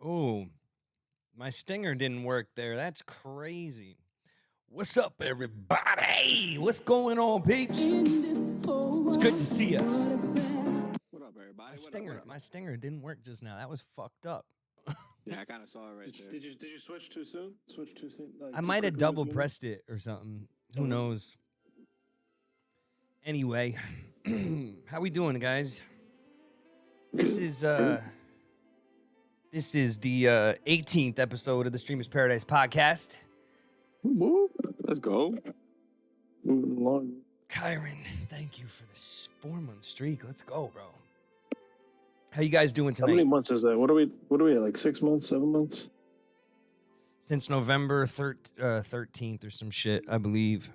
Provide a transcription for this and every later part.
Oh, my stinger didn't work there. That's crazy. What's up, everybody? What's going on, peeps? It's good to see you. What up, everybody? My What up? stinger, What up? my stinger didn't work just now. That was fucked up. Yeah, I kind of saw it right there. Did you switch too soon? Switch too soon? Like, I too might have quickly double between them? pressed it or something. Who knows? Anyway, how we doing, guys? This is the 18th episode of the Streamers Paradise podcast. Woo, let's go. Moving along. Kyron, thank you for this 4-month streak. Let's go, bro. How you guys doing How many tonight? months is that? What are we at? Like 6 months, 7 months? Since November 13th or some shit, I believe.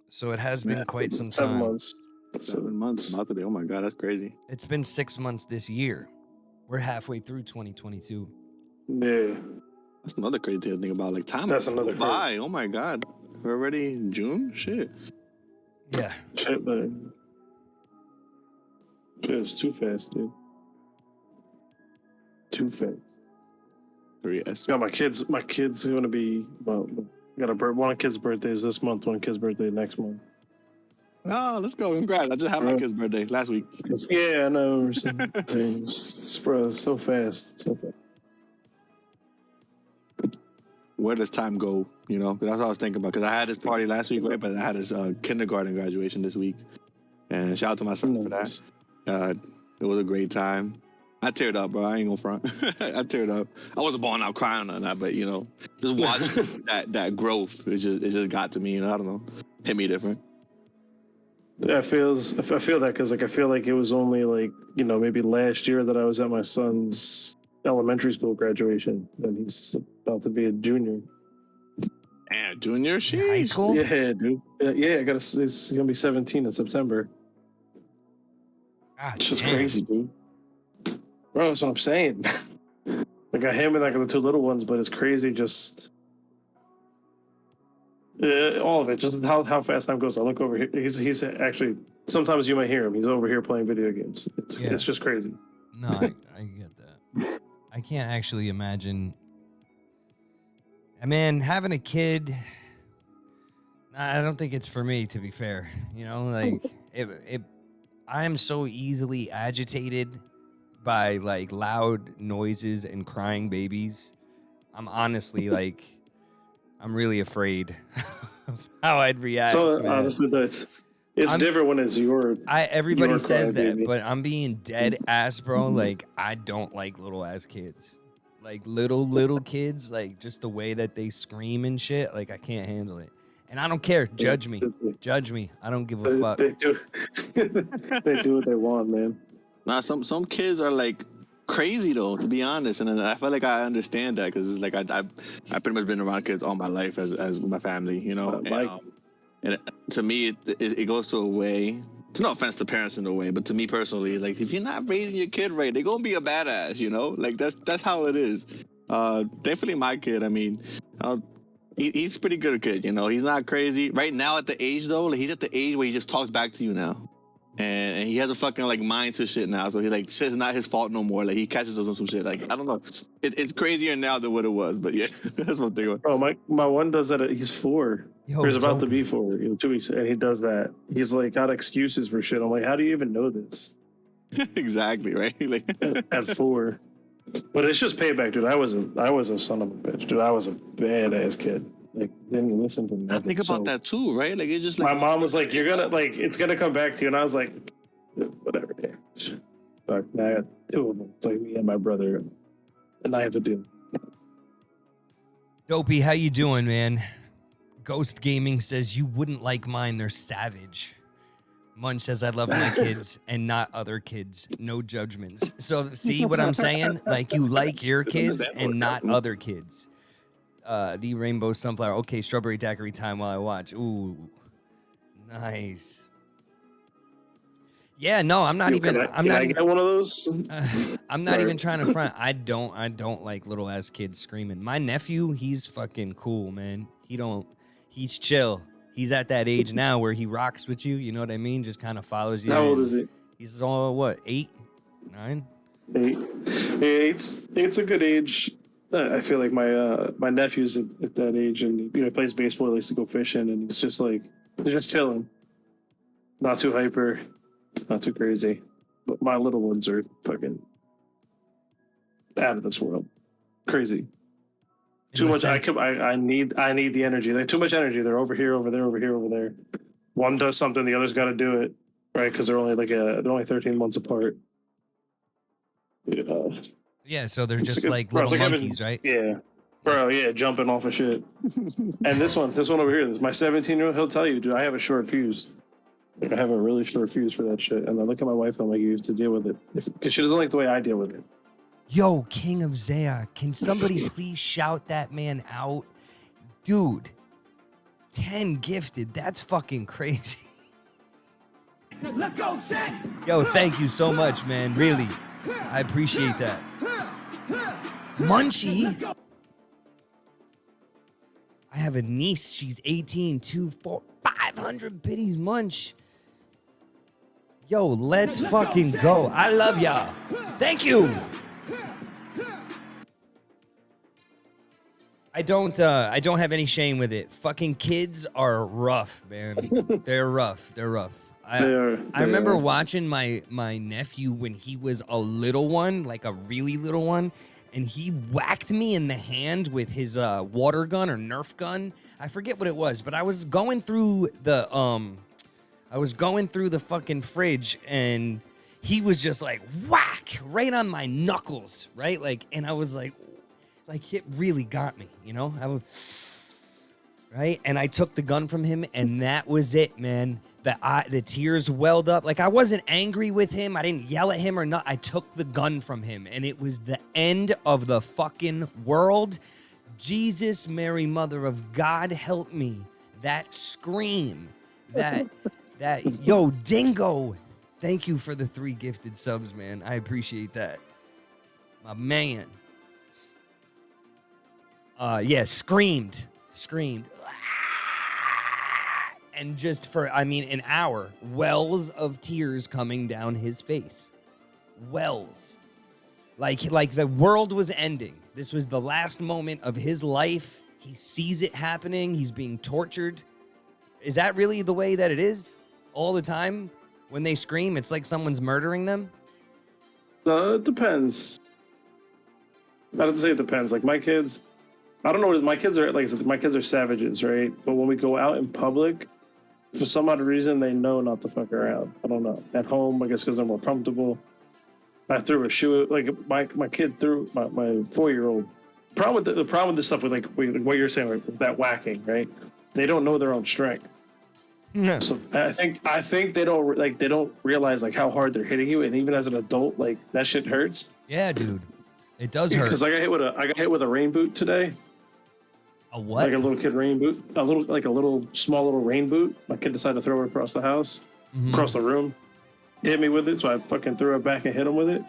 So it has been quite some 7 time. months. 7 months. About to be. Oh my god, that's crazy. It's been 6 months this year. We're halfway through 2022. Yeah. That's another crazy thing to think about. Like time That's another flew by. Oh my god, we're already in June. Shit. Yeah. Shit, man. Shit, it's too fast, dude. Too fast. 3S. Yeah, my kids are gonna be one kid's birthday is this month, one kid's birthday next month. Oh, let's go. Congrats. I just had my kid's birthday last week. Yeah, I know. It's so fast. So fast. Where does time go? You know, that's what I was thinking about. Because I had this party last week, right? But I had this kindergarten graduation this week. And shout out to my son for that. It was a great time. I teared up, bro. I ain't gonna front. I teared up. I wasn't balling out crying or that, but you know, just watching that growth, it just got to me. You know, I don't know, hit me different. I feel that because I feel like it was only maybe last year that I was at my son's elementary school graduation, and he's about to be a junior. And junior, shit. High school? Yeah, dude. Yeah, he's gonna be 17 in September. God, it's just crazy, dude. Bro, that's what I'm saying. I got him and the two little ones, but it's crazy just all of it, just how fast time goes. I look over here. He's actually, sometimes you might hear him. He's over here playing video games. It's just crazy. No, I get that. I can't actually imagine. Man, having a kid, I don't think it's for me, to be fair. You know, like I am so easily agitated by like loud noises and crying babies. I'm honestly like, I'm really afraid of how I'd react. So honestly, it's different when it's your. Everybody says that, baby. but I'm being dead ass, bro. Like I don't like little ass kids, like little kids, like just the way that they scream and shit. Like I can't handle it, and I don't care. Judge me. I don't give a fuck. They do. They do what they want, man. Nah, some kids are like crazy though, to be honest, and I feel like I understand that because it's like I pretty much been around kids all my life as my family, you know. And to me, it goes to a way. It's no offense to parents in a way, but to me personally, it's like if you're not raising your kid right, they're gonna be a badass, you know. Like that's how it is. Definitely my kid. I mean, he's a pretty good kid, you know. He's not crazy right now at the age though. Like, he's at the age where he just talks back to you now. And he has a fucking like mind to shit now, so he's like shit's not his fault no more. Like he catches us on some shit. Like I don't know, it's crazier now than what it was. But yeah, that's what I'm thinking. Oh my one does that. He's 4. Or he's about to be 4. 2 weeks, and he does that. He's like got excuses for shit. I'm like, how do you even know this? Exactly right. Like at 4, but it's just payback, dude. I was a son of a bitch, dude. I was a badass kid. Like didn't listen to nothing. I think about that too, right? Like it just like my mom was like, "You're gonna it's gonna come back to you," and I was like, "Whatever." But now I got 2 of them. It's like me and my brother, and I have to do. Dopey, how you doing, man? Ghost Gaming says you wouldn't like mine. They're savage. Munch says I love my kids and not other kids. No judgments. So see what I'm saying? Like you like your kids and not other kids. The rainbow sunflower. Okay, strawberry daiquiri time while I watch. Ooh, nice. Yeah, no, I'm not even. I'm not. I get one of those. I'm not even trying to front. I don't like little ass kids screaming. My nephew, he's fucking cool, man. He's chill. He's at that age now where he rocks with you. You know what I mean? Just kind of follows you. How old is he? He's all what, 8, 9? 8. It's a good age. I feel like my nephew's at that age, and he plays baseball. He likes to go fishing, and he's just like he's just chilling, not too hyper, not too crazy. But my little ones are fucking out of this world, crazy. Too much. I need the energy. They too much energy. They're over here, over there, over here, over there. One does something, the other's got to do it, right? Because they're only 13 months apart. Yeah, so they're just like little monkeys, right? Yeah, bro. Yeah, jumping off of shit. And this one over here, my 17-year-old, he'll tell you, dude, I have a short fuse. Like, I have a really short fuse for that shit. And I look at my wife and I'm like, you have to deal with it, because she doesn't like the way I deal with it. Yo, King of Zaya, can somebody please shout that man out? Dude, 10 gifted. That's fucking crazy. Let's go, check. Yo, thank you so much, man. Really. I appreciate that. Munchie. I have a niece. She's 18, 500 biddies, Munch. Yo, let's fucking go. I love y'all. Thank you. I don't have any shame with it. Fucking kids are rough, man. They're rough. They're rough. I remember watching my nephew when he was a little one, like a really little one, and he whacked me in the hand with his water gun or Nerf gun. I forget what it was, but I was going through the fucking fridge, and he was just like whack right on my knuckles, right? Like, and I was like it really got me, you know? Right? And I took the gun from him, and that was it, man. The tears welled up. Like, I wasn't angry with him. I didn't yell at him or not. I took the gun from him, and it was the end of the fucking world. Jesus, Mary, Mother of God, help me. That scream, yo, Dingo. Thank you for the 3 gifted subs, man. I appreciate that. My man. Yeah, screamed. And just for, an hour, wells of tears coming down his face. Wells. Like the world was ending. This was the last moment of his life. He sees it happening. He's being tortured. Is that really the way that it is? All the time? When they scream, it's like someone's murdering them? It depends. I have to say it depends. Like, my kids, I don't know what my kids are, like I said, my kids are savages, right? But when we go out in public, for some odd reason, they know not to fuck around. I don't know. At home, I guess because they're more comfortable. I threw a shoe, like my kid threw, my 4-year-old. The problem with this stuff with what you're saying, like, that whacking, right? They don't know their own strength. No. So I think they don't realize like how hard they're hitting you, and even as an adult, like, that shit hurts. Yeah, dude. It does hurt. Because I got hit with a rain boot today. A what? Like a little kid rain boot. Small little rain boot. My kid decided to throw it across the house, across the room. Hit me with it, so I fucking threw it back and hit him with it.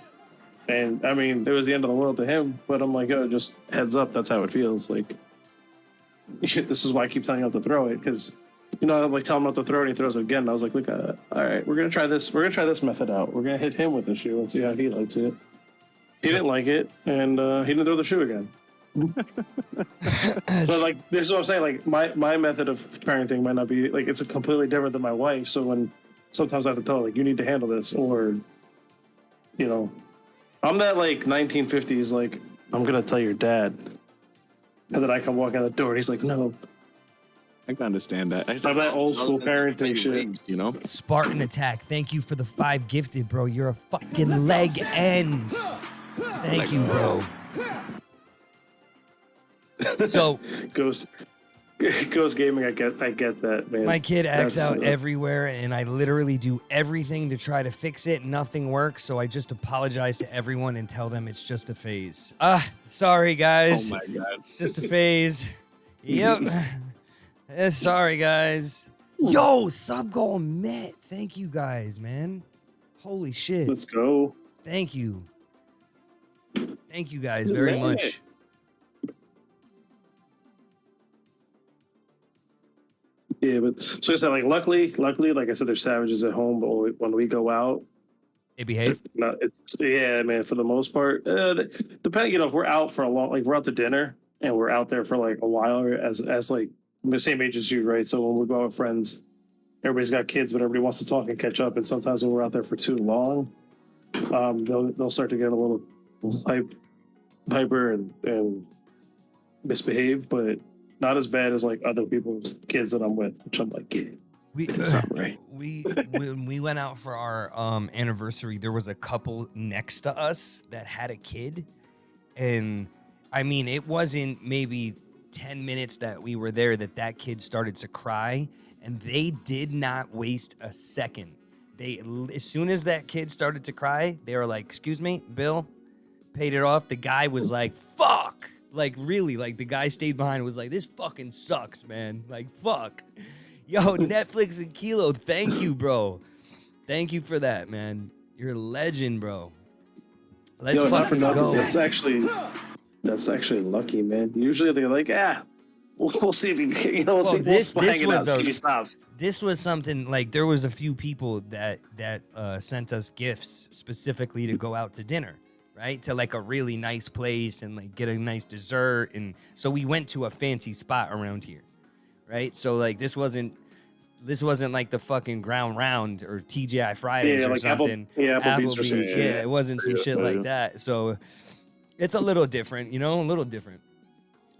And I mean, it was the end of the world to him, but I'm like, oh, just heads up, that's how it feels. Like, this is why I keep telling him not to throw it, because, you know, I'm like telling him not to throw it, and he throws it again. And I was like, look, all right, we're gonna try this method out. We're gonna hit him with the shoe and see how he likes it. He didn't like it, and he didn't throw the shoe again. But like, this is what I'm saying. Like, my method of parenting might not be like, it's completely different than my wife. So when sometimes I have to tell her, like, you need to handle this, or, you know, I'm that like 1950s, like, I'm gonna tell your dad, and then I come walk out the door, and he's like, no. I can understand that. I'm that old school parenting shit, you know. Spartan Attack, thank you for the 5 gifted, bro. You're a fucking leg end. Thank you, bro. So Ghost gaming, I get that, man. my kid acts out everywhere, and I literally do everything to try to fix it. Nothing works, so I just apologize to everyone and tell them it's just a phase. Sorry, guys. Oh my god. It's just a phase. Yep. Sorry, guys. Yo, sub goal met. Thank you, guys, man. Holy shit. Let's go. Thank you. Thank you guys very much. Yeah, but so I said, like, luckily, like I said, they're savages at home, but when we go out, They behave. Not, it's yeah, man. For the most part, depending, if we're out for a long, like we're out to dinner and we're out there for like a while, as like the same age as you, right? So when we go out with friends, everybody's got kids, but everybody wants to talk and catch up. And sometimes when we're out there for too long, they'll start to get a little hyper and misbehave, but not as bad as like other people's kids that I'm with, which I'm like, yeah. Right. When we went out for our anniversary, there was a couple next to us that had a kid, and I mean, it wasn't maybe 10 minutes that we were there that kid started to cry, and they did not waste a second. They, as soon as that kid started to cry, they were like, "Excuse me, Bill," paid it off. The guy was like, "Fuck," like really, like the guy stayed behind and was like, "This fucking sucks, man." Like, fuck. Yo, Netflix and Kilo, thank you, bro. Thank you for that, man. You're a legend, bro. Let's fucking go. That's actually lucky, man. Usually they're like, we'll see if he, we'll see. This we'll hang it out, was see if he stops. This was something like there was a few people that sent us gifts specifically to go out to dinner, right? To like a really nice place and like get a nice dessert, and so we went to a fancy spot around here. Right, so like this wasn't like the fucking Ground Round or TGI Fridays or like something. Applebee's or something. Yeah, it wasn't some shit like that. So it's a little different, a little different.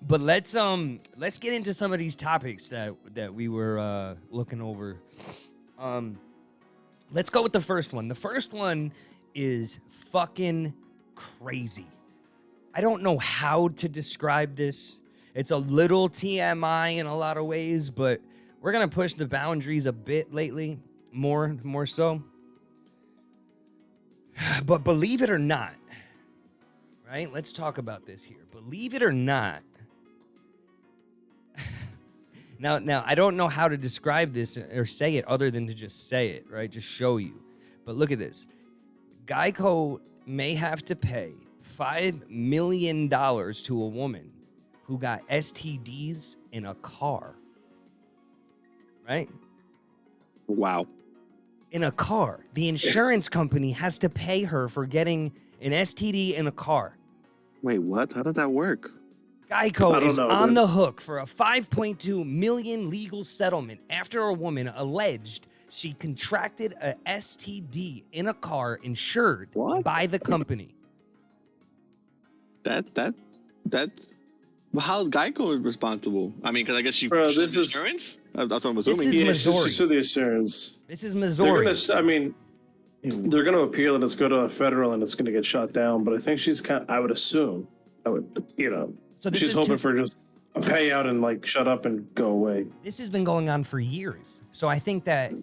But let's get into some of these topics that we were looking over. Let's go with the first one. The first one is fucking crazy. I don't know how to describe this. It's a little TMI in a lot of ways, but we're going to push the boundaries a bit lately, more so. But believe it or not, right? Let's talk about this here. Believe it or not. Now, I don't know how to describe this or say it other than to just say it, right? Just show you. But look at this. Geico may have to pay $5 million to a woman who got STDs in a car, right? Wow. In a car. The insurance company has to pay her for getting an STD in a car. Wait, what? How does that work? Geico is on the hook for a $5.2 million legal settlement after a woman alleged she contracted a STD in a car insured by the company. That's... Well, how is Geico responsible? I mean, because I guess she this is insurance. That's what I'm assuming. This is Missouri. This is the insurance. This is Missouri. They're going to appeal and it's go to a federal and it's going to get shot down. But I think she's I would assume, So she's hoping for just a payout and like shut up and go away. This has been going on for years. So I think that.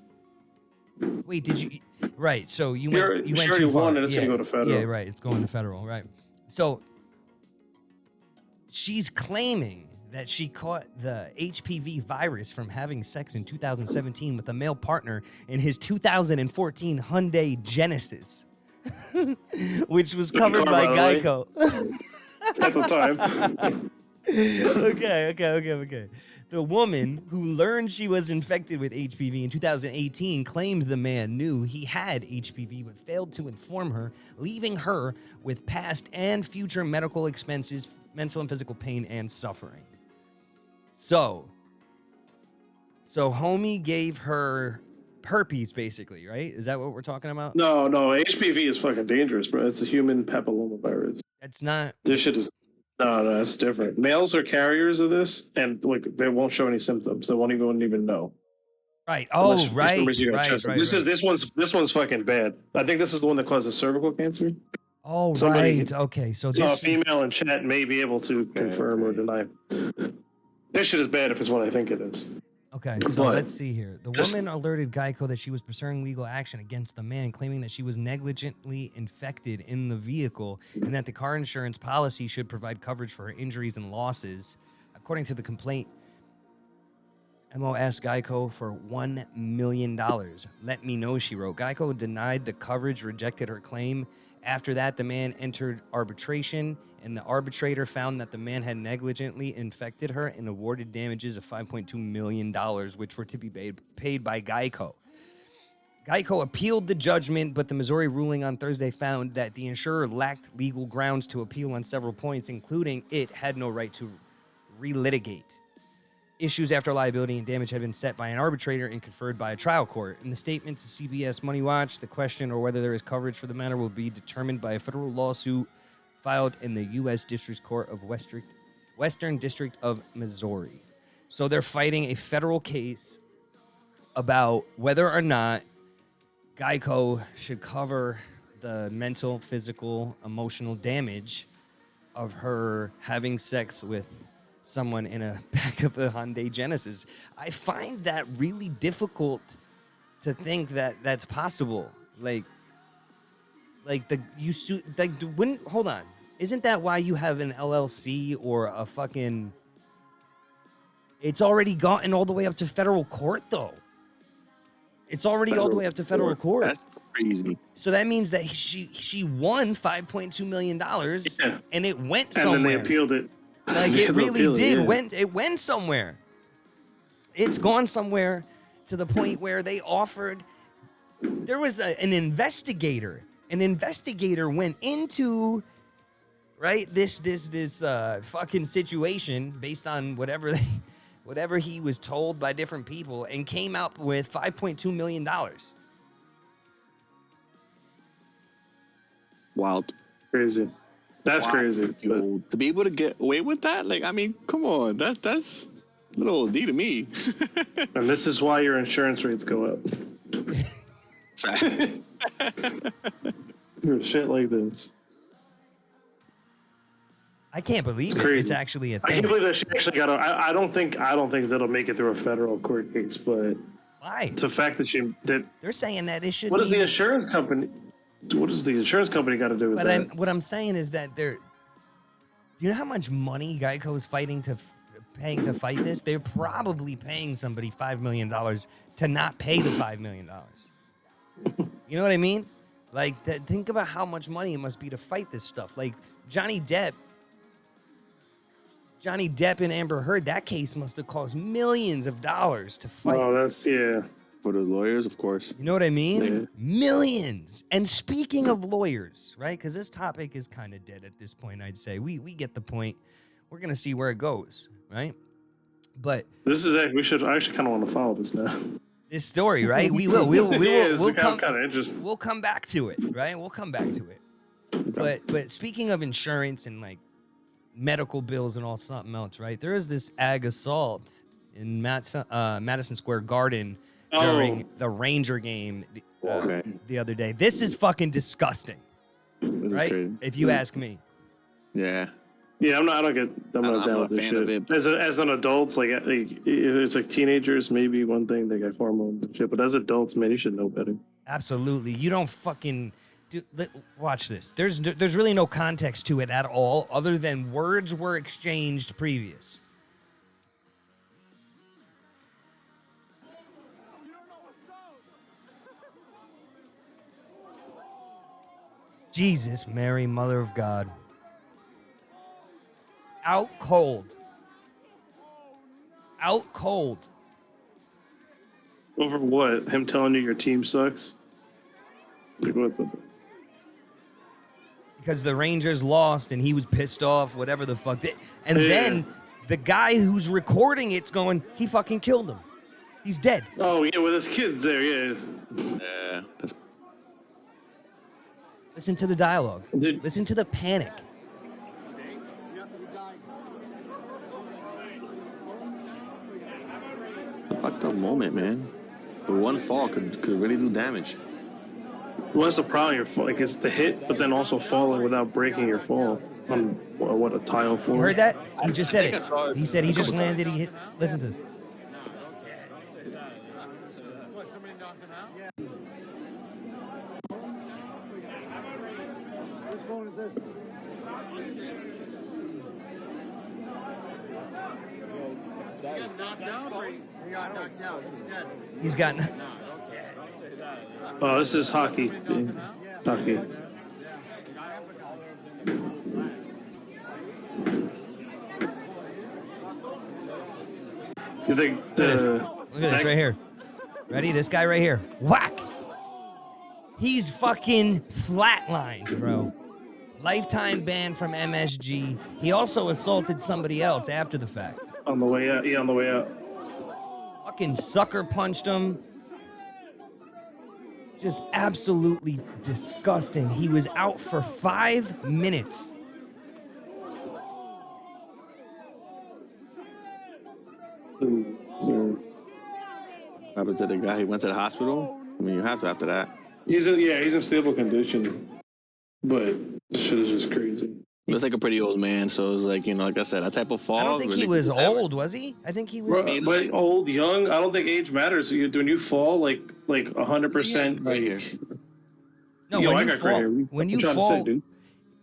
Wait, did you? Right. So you went too far. Won and it's going to go to federal. Yeah, right. It's going to federal. Right. So. She's claiming that she caught the HPV virus from having sex in 2017 with a male partner in his 2014 Hyundai Genesis, which was covered by Geico. At the time. Okay. The woman who learned she was infected with HPV in 2018 claimed the man knew he had HPV but failed to inform her, leaving her with past and future medical expenses, mental and physical pain, and suffering. So homie gave her herpes, basically, right? Is that what we're talking about? No, HPV is fucking dangerous, bro. It's a human papillomavirus. That's not. This shit is. No, that's different. Males are carriers of this, and like they won't show any symptoms. They won't even know. Right. Oh, right. This one's fucking bad. I think this is the one that causes cervical cancer. Oh, right. Okay. So a female in chat may be able to confirm or deny. This shit is bad if it's what I think it is. Okay, so let's see here. The woman alerted Geico that she was pursuing legal action against the man, claiming that she was negligently infected in the vehicle and that the car insurance policy should provide coverage for her injuries and losses. According to the complaint, Mo asked Geico for $1 million. Let me know, she wrote. Geico denied the coverage, rejected her claim. After that, the man entered arbitration, and the arbitrator found that the man had negligently infected her and awarded damages of $5.2 million, which were to be paid by Geico. Geico appealed the judgment, but the Missouri ruling on Thursday found that the insurer lacked legal grounds to appeal on several points, including it had no right to relitigate issues after liability and damage had been set by an arbitrator and conferred by a trial court. In the statement to CBS Money Watch, the question or whether there is coverage for the matter will be determined by a federal lawsuit filed in the U.S. District Court of Western District of Missouri. So they're fighting a federal case about whether or not Geico should cover the mental, physical, emotional damage of her having sex with someone in a back of a Hyundai Genesis. I find that really difficult to think that that's possible. Hold on. Isn't that why you have an LLC or a fucking? It's already gotten all the way up to federal court, though. It's already all the way up to federal court. That's crazy. So that means that she won $5.2 million, and it went And somewhere. then they appealed it. Like They it really appealed did. yeah. It went somewhere. It's gone somewhere to the point where they offered. There was an investigator. An investigator went into this fucking situation based on whatever he was told by different people, and came out with $5.2 million. Wild. Crazy. That's Wow. crazy. Yo, to be able to get away with that, like, I mean, come on, that's a little OD to me. And this is why your insurance rates go up. Shit like this. I can't believe it. Crazy. It's actually a I thing. can't believe that she actually got. I don't think that'll make it through a federal court case. But Why? it's a fact that They're saying that it should. what does the insurance company? What does the insurance company got to do with But that? what I'm saying is that do you know how much money Geico is paying to fight this? They're probably paying somebody $5 million to not pay the $5 million. You know what I mean? Like, think about how much money it must be to fight this stuff. Like Johnny Depp and Amber Heard, that case must have cost millions of dollars to fight. Oh, that's yeah. For the lawyers, of course. You know what I mean? Yeah. Millions. And speaking of lawyers, right? Because this topic is kind of dead at this point, I'd say. We get the point. We're going to see where it goes, right? But This is it. I actually kind of want to follow this now. this story, right? We will. We'll kind of interesting. we'll come back to it, right? We'll come back to it. But speaking of insurance and like medical bills and all something else, right? There is this ag assault in Madison Square Garden during the Ranger game the other day. This is fucking disgusting, This right? is crazy. If you ask me. Yeah. Yeah, I'm not I'm down not with a this fan of shit. it. As an adult, like it's like teenagers, maybe one thing they got hormones and shit. But as adults, man, you should know better. Absolutely. You don't fucking watch this. There's really no context to it at all other than words were exchanged previous. Jesus, Mary, Mother of God. Out cold. Out cold. Over what? Him telling you your team sucks? Like what the? Because the Rangers lost and he was pissed off, whatever the fuck. And Yeah. then the guy who's recording it's going, he fucking killed him. He's dead. Oh yeah, with his kids there, yeah. Yeah. That's Listen to the dialogue. Dude. Listen to the panic. a fucked up moment, man. But one fall could really do damage. Well, that's the problem. Like it's the hit, but then also falling without breaking your fall on what a tile floor. You heard that? He just said think I saw it. it He said he a just couple landed. He hit. Listen to this. Whose phone is this? He got knocked out. He's dead. He's got. Oh, this is hockey. Hockey. You think Look at this right here. Ready? This guy right here. Whack. He's fucking flatlined, bro. Lifetime ban from MSG. He also assaulted somebody else after the fact. On the way out. Yeah, on the way out. Fucking sucker punched him. Just absolutely disgusting. He was out for 5 minutes. Ooh, Happened to the guy. He went to the hospital. I mean, you have to after that. he's in stable condition, but this shit is just crazy. Looks like a pretty old man, so it's like, you know, like I said, that type of fall. I don't think he was old, was he? I think he was. Bro, but old, young, I don't think age matters. When you fall, like 100%, like. No, Yo, when I you got gray hair. fall, when you I'm trying to fall, say, dude.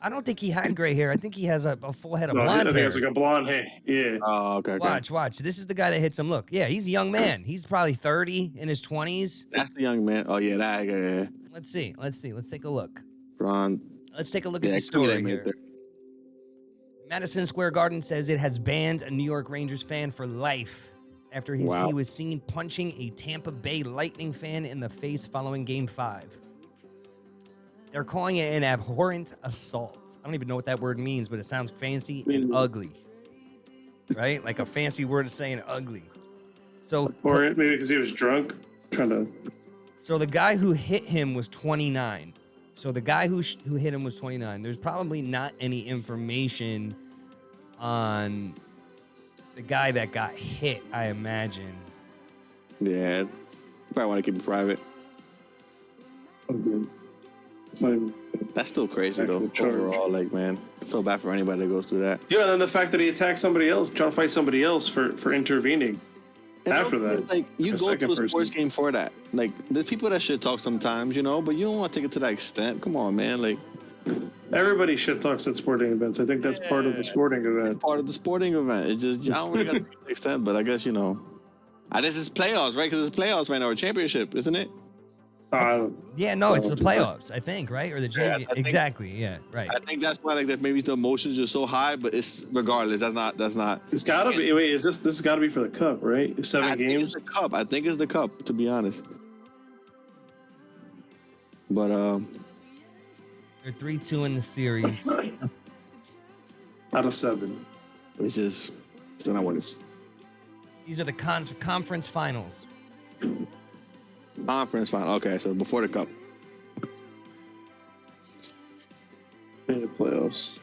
I don't think he had gray hair. I think he has a full head of No, I blonde think hair. it's like a blonde hair. Yeah. Oh, okay. Watch. This is the guy that hits him. Look, yeah, he's a young man. He's probably 30 in his 20s. That's the young man. Oh, yeah, that guy. Yeah. Let's see. Let's take a look. Ron. Let's take a look at the story here. There. Madison Square Garden says it has banned a New York Rangers fan for life after he was seen punching a Tampa Bay Lightning fan in the face following Game 5. They're calling it an abhorrent assault. I don't even know what that word means, but it sounds fancy and ugly. Right? Like a fancy word of saying ugly. So, Or maybe because he was drunk, trying to. So the guy who hit him was 29. So the guy who hit him was 29. There's probably not any information on the guy that got hit, I imagine. Yeah. You probably want to keep it private. Okay. It's not even. That's still crazy, though. Charge. Overall, like, man, I feel bad for anybody that goes through that. Yeah, and then the fact that he attacked somebody else, trying to fight somebody else for intervening. And After that, like, you a go second to a sports person. game for that. Like, there's people that shit talk sometimes, you know, but you don't want to take it to that extent. Come on, man. Like, Everybody shit talks at sporting events. I think that's part of the sporting it's event. part of the sporting event. It's just, I don't want to take it to that extent, but I guess, you know. This is playoffs, right? Because it's playoffs right now, or championship, isn't it? Yeah, no, it's the playoffs, I think, right? Or the champion. I think- exactly. Yeah, right. I think that's why, like, that maybe the emotions are so high, but it's regardless. That's not. It's gotta be. Wait, this has gotta be for the cup, right? 7 I think it's games. the cup. I think it's the cup, to be honest. But They're 3-2 in the series. Out of 7. it's just still not what it's. These are the conference finals. Conference final. Okay, so before the cup. In the playoffs.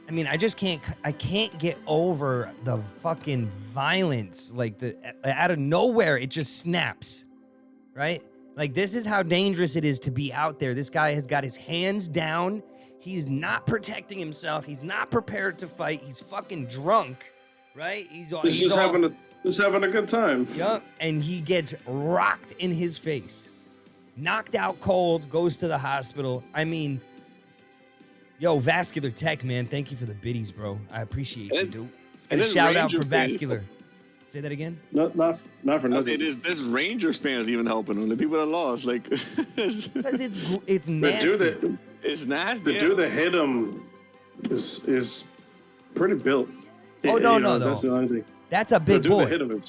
I mean, I can't get over the fucking violence. Like out of nowhere, it just snaps, right? Like, this is how dangerous it is to be out there. This guy has got his hands down. He's not protecting himself. He's not prepared to fight. He's fucking drunk, right? He's Just having a good time. Yup, and he gets rocked in his face. Knocked out cold, goes to the hospital. I mean, yo, Vascular Tech, man, thank you for the biddies, bro. I appreciate you, dude. It's got a shout out for Vascular. Say that again? Not for nothing. This Rangers fans even helping them. The people that lost, like, Because it's The nasty. dude it's nasty. the dude that hit him is pretty built. Oh, no. That's the only thing. That's a The big dude boy. that hit him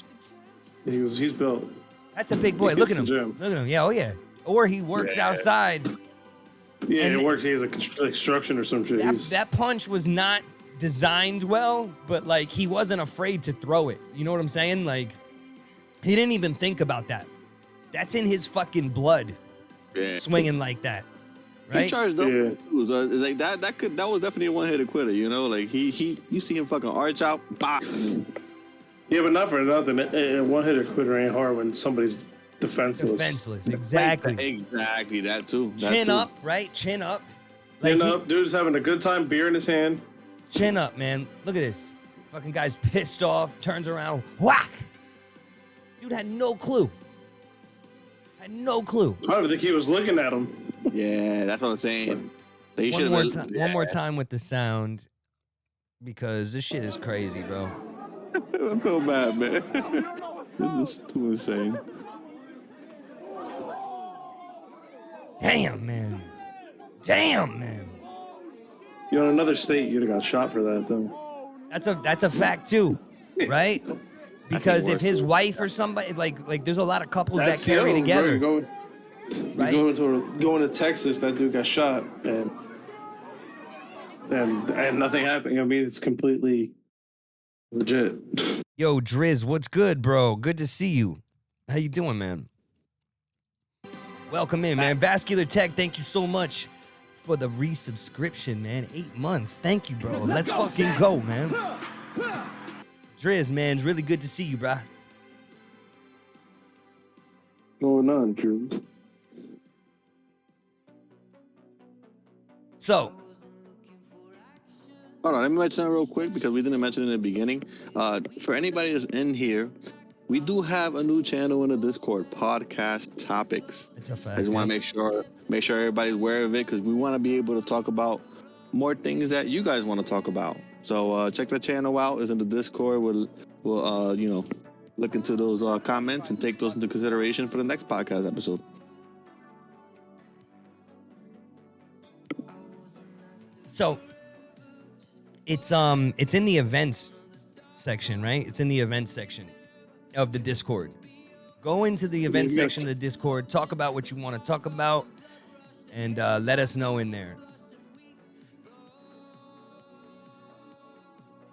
he's built. That's a big boy. He Look at hits him. the gym. Look at him. Yeah, oh yeah. Or he works Yeah. outside. Yeah, And it works. He has a construction or some shit. That punch was not designed well, but like he wasn't afraid to throw it. You know what I'm saying? Like he didn't even think about that. That's in his fucking blood, Yeah. swinging like that, He right? charged up Yeah. too. So, like that was definitely a one-hitter quitter. You know, like you see him fucking arch out, bah. Yeah, but not for nothing. A one-hitter quitter ain't hard when somebody's defenseless. Defenseless, exactly. Exactly that too. Chin up, right? Chin up. You Like know, dude's having a good time, beer in his hand. chin up, man. Look at this. Fucking guy's pissed off, turns around, whack. Dude had no clue. Had no clue. I don't think he was looking at him. Yeah, that's what I'm saying. They One should more, have. one more time with the sound, because this shit is crazy, bro. I feel bad, man. This is too insane. Damn, man. Damn, man. You know, in another state, you'd have got shot for that, though. That's a fact too, right? Because if worse, his too. wife or somebody like there's a lot of couples That's that carry bro, together. Going Right? going to Texas, that dude got shot, and nothing happened. I mean, it's completely legit. Yo, Driz, what's good, bro? Good to see you. How you doing, man? Welcome in, man. Vascular Tech, thank you so much for the resubscription, man. 8 months. Thank you, bro. Let's fucking go, man. Driz, man, it's really good to see you, bro. Going on, Drew? So, Hold on, let me mention that real quick because we didn't mention it in the beginning. For anybody that's in here, we do have a new channel in the Discord, Podcast Topics. it's a fact. I just want to make sure everybody's aware of it because we want to be able to talk about more things that you guys want to talk about. So check the channel out. It's in the Discord. We'll look into those comments and take those into consideration for the next podcast episode. So, it's in the events section, right? It's in the events section of the Discord. Go into the events section of the Discord, talk about what you want to talk about, and let us know in there.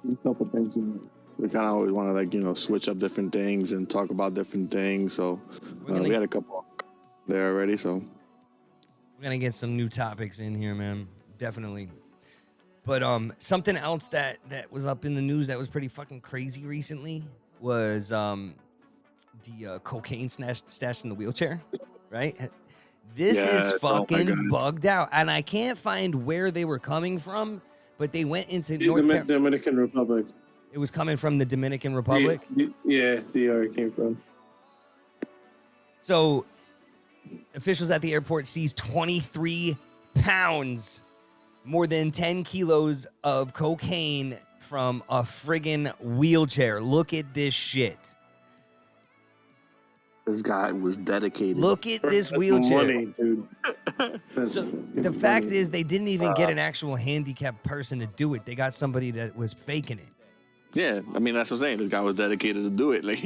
A couple things in there. We kind of always want to switch up different things and talk about different things. So we had a couple there already. So We're gonna get some new topics in here, man. Definitely. But something else that was up in the news that was pretty fucking crazy recently was the cocaine stashed in the wheelchair, right? This is fucking bugged out, and I can't find where they were coming from, but they went into Dominican Republic. It was coming from the Dominican Republic. Yeah, DR came from. So, officials at the airport seized 23 pounds, more than 10 kilos of cocaine from a friggin' wheelchair. Look at this shit. this guy was dedicated. Look at this That's wheelchair. money, dude. So the fact is, they didn't even get an actual handicapped person to do it. They got somebody that was faking it. Yeah, I mean that's what I'm saying. This guy was dedicated to do it. Like,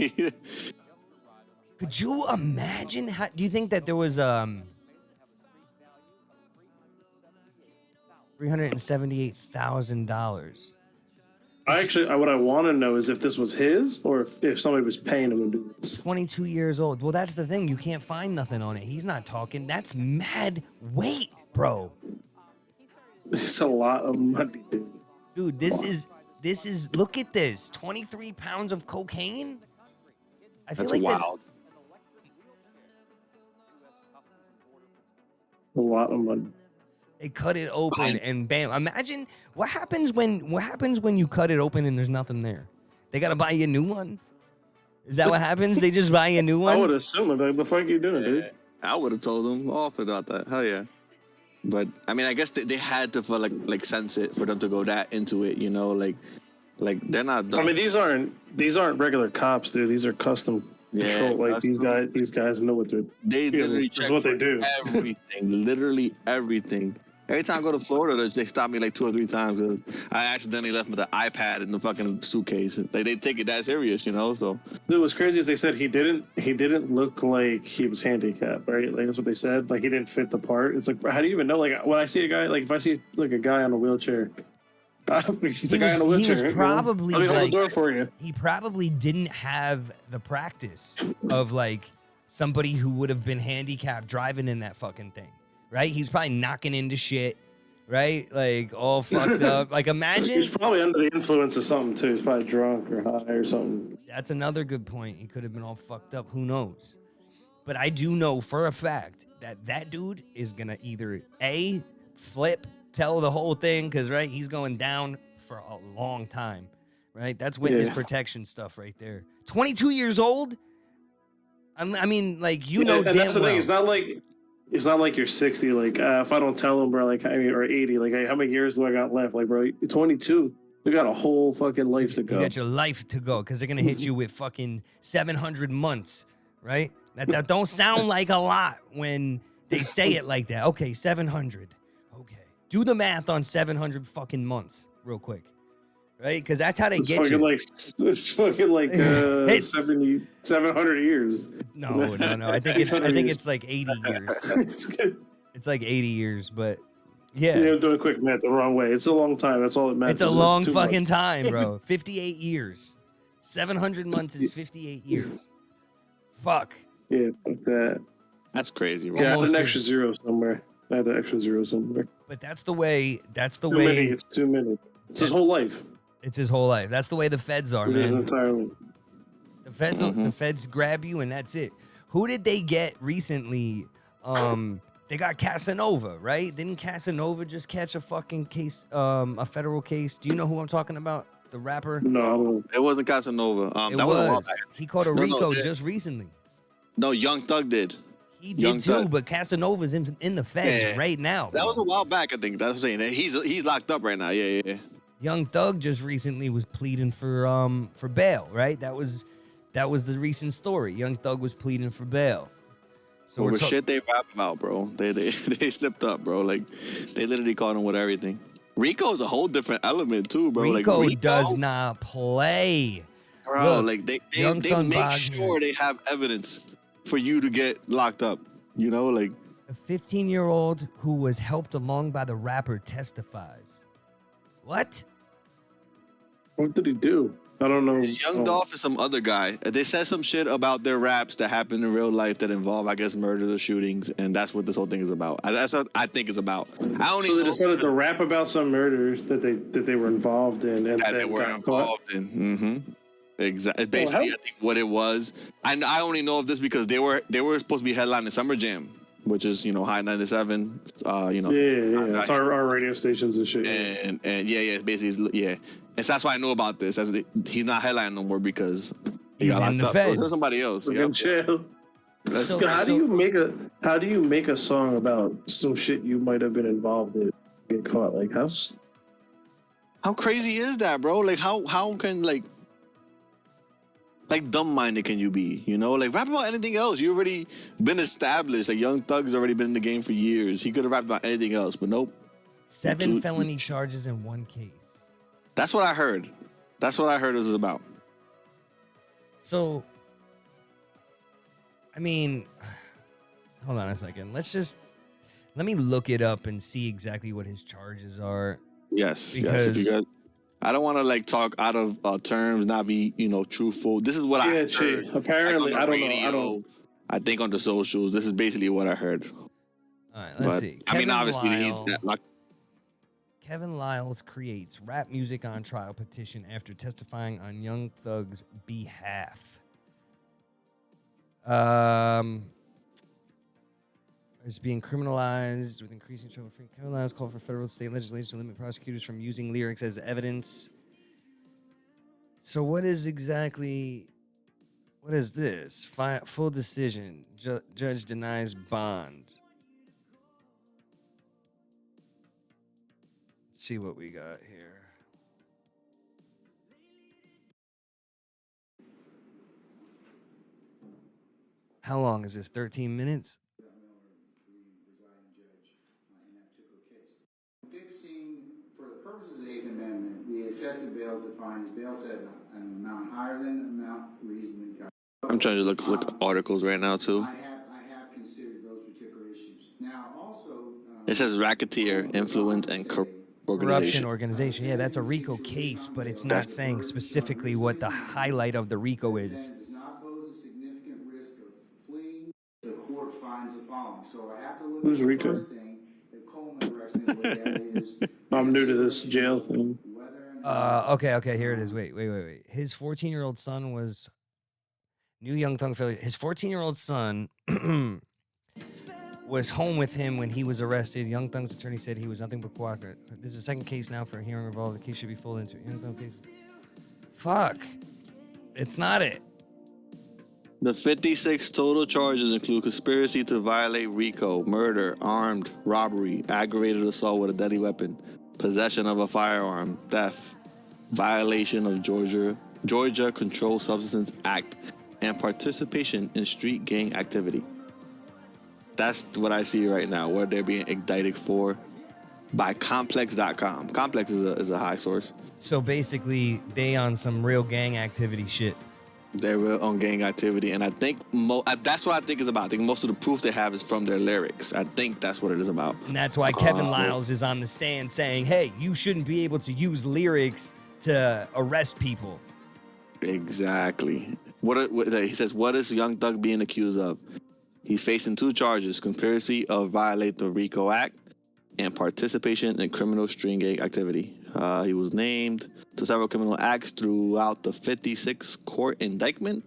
Could you imagine? How do you think that there was $378,000? What I want to know is if this was his or if somebody was paying him to do this. 22 years old. Well, that's the thing. You can't find nothing on it. He's not talking. That's mad weight, bro. It's a lot of money, dude. Dude, this is look at this. 23 pounds of cocaine? I feel that's like wild. A lot of money. they cut it open and bam. Imagine what happens when you cut it open and there's nothing there. They gotta buy you a new one. Is that what happens? They just buy you a new one? I would assume it. Like, the fuck you doing, dude? I would have told him off about that. Hell yeah. But I mean, I guess they had to for like sense it for them to go that into it. You know, like they're not. I mean, these aren't regular cops, dude. These are custom control. Like these guys know what they're. They literally check what they for do. everything, literally everything. Every time I go to Florida, they stop me like 2 or 3 times because I accidentally left the iPad in the fucking suitcase. They take it that serious, you know. So Dude, what's crazy is they said he didn't look like he was handicapped, right? Like that's what they said. Like he didn't fit the part. It's like, how do you even know? Like when I see a guy, like if I see like a guy on a wheelchair, he's a guy on a wheelchair. He was probably let me hold like, the door for you. he probably didn't have the practice of like somebody who would have been handicapped driving in that fucking thing, right? He's probably knocking into shit, right? Like all fucked up. Like imagine. He's probably under the influence of something too. He's probably drunk or high or something. That's another good point. He could have been all fucked up. Who knows? But I do know for a fact that dude is gonna either A, flip, tell the whole thing, because right, he's going down for a long time, right? That's witness protection stuff right there. 22 years old. I mean, like you know, and damn that's the well. thing. It's not like you're 60. Like if I don't tell him, bro, like I mean, or 80. Like hey, how many years do I got left? Like bro, you're 22. You got a whole fucking life to go. You got your life to go because they're gonna hit you with fucking 700 months, right? That don't sound like a lot when they say it like that. Okay, 700. Okay, do the math on 700 fucking months, real quick. right? Because that's how they It's get fucking you. like it's fucking like It's- 700 years. No. I think 800 years. it's like 80 years. It's good. It's like 80 years, but yeah. You're doing quick math the wrong way. It's a long time. That's all that matters. It's a That's long too fucking much. time, bro. 58 years. 700 months is 58 years. Fuck. Yeah, like that. That's crazy, bro. Yeah, I had Almost an is. extra zero somewhere. I had an extra zero somewhere. But that's the way. Too many. It's too many. It's his whole life. It's his whole life. That's the way the feds are, It is man. entirely. The feds grab you and that's it. Who did they get recently? They got Casanova, right? Didn't Casanova just catch a fucking case, a federal case? Do you know who I'm talking about? The rapper? No, It wasn't Casanova. It That was a while was. back. He caught a No, Rico that- just recently. No, Young Thug did. He did Young too, Thug. but Casanova's in the feds Yeah. right now. That bro. was a while back, I think. That's what I'm saying. He's locked up right now. Yeah. Young Thug just recently was pleading for bail, right? That was the recent story. Young Thug was pleading for bail. So Over we're talk- shit they rap about, bro. They slipped up, bro. Like they literally caught him with everything. Rico's a whole different element too, bro. Rico, like, does not play. bro. Look, like they Young Thug make Bogdan. sure they have evidence for you to get locked up. You know, like A 15-year-old who was helped along by the rapper testifies. What? what did he do? I don't know. Young Dolph is some other guy. They said some shit about their raps that happened in real life that involve, I guess, murders or shootings, and that's what this whole thing is about. That's what I think it's about. I don't So even they know decided to rap about some murders that they were involved in, and that then they were got caught. involved in. Mm-hmm. Exactly. Basically, how- I think what it was. I only know of this because they were supposed to be headlining Summer Jam, which is High 97. Yeah. It's our radio stations and shit. Yeah. And yeah, basically yeah. And so that's why I know about this. He's not headlining no more because he He's got in locked the up. It was feds. somebody else. Fucking Yep. chill. That's- So- How do you make a song about some shit you might have been involved in get caught? Like How crazy is that, bro? Like how can like dumb-minded can you be? Like rap about anything else. You already been established. Like Young Thug's already been in the game for years. He could have rapped about anything else, but nope. 7 felony charges in one case. That's what I heard. That's what I heard this is about. So, I mean, hold on a second. Let me look it up and see exactly what his charges are. Yes. Because- If you guys, I don't want to talk out of terms, not be truthful. This is what I heard. Chi. Apparently, on I the don't know. I radio, don't. I think on the socials. This is basically what I heard. All right, let's But see. I mean, Kevin obviously, Lyle- Kevin Lyles creates rap music on trial petition after testifying on Young Thug's behalf. It's being criminalized with increasing trouble. Kevin Lyles called for federal state legislation to limit prosecutors from using lyrics as evidence. So what is this? Full decision. Judge denies bond. Let's see what we got here. How long is this? 13 minutes? Fixing, for the purposes of the Eighth Amendment, the excessive bail is defined as bail set at an amount higher than the amount reasonably calculated. I'm trying to look at articles right now too. I have considered those particular issues. Now, also, It says racketeer, influence, and Corruption organization. organization. Yeah, that's a RICO case, but it's not saying specifically what the highlight of the RICO is. does not pose a significant risk of fleeing. The court finds the following. So I have to look Who's at the Rico? first thing that Coleman directs me to look at is I'm new to this jail thing. whether or not Okay, here it is. Wait. His 14-year-old son was new Young Thug failure. His 14-year-old son was home with him when he was arrested. Young Thug's attorney said he was nothing but cooperative. This is the second case now for a hearing involved. The case should be full into Young Thug case. Fuck. It's not it. The 56 total charges include conspiracy to violate RICO, murder, armed robbery, aggravated assault with a deadly weapon, possession of a firearm, theft, violation of Georgia Controlled Substances Act, and participation in street gang activity. That's what I see right now, what they're being indicted for. by Complex.com. Complex is a high source. So basically, they on some real gang activity shit. They're real on gang activity, and I think that's what I think it's about. I think most of the proof they have is from their lyrics. I think that's what it is about. And that's why Kevin Liles is on the stand saying, hey, you shouldn't be able to use lyrics to arrest people. Exactly. He says, what is Young Thug being accused of? He's facing 2 charges: conspiracy of violate the RICO Act and participation in criminal string gang activity. He was named to several criminal acts throughout the 56 court indictment.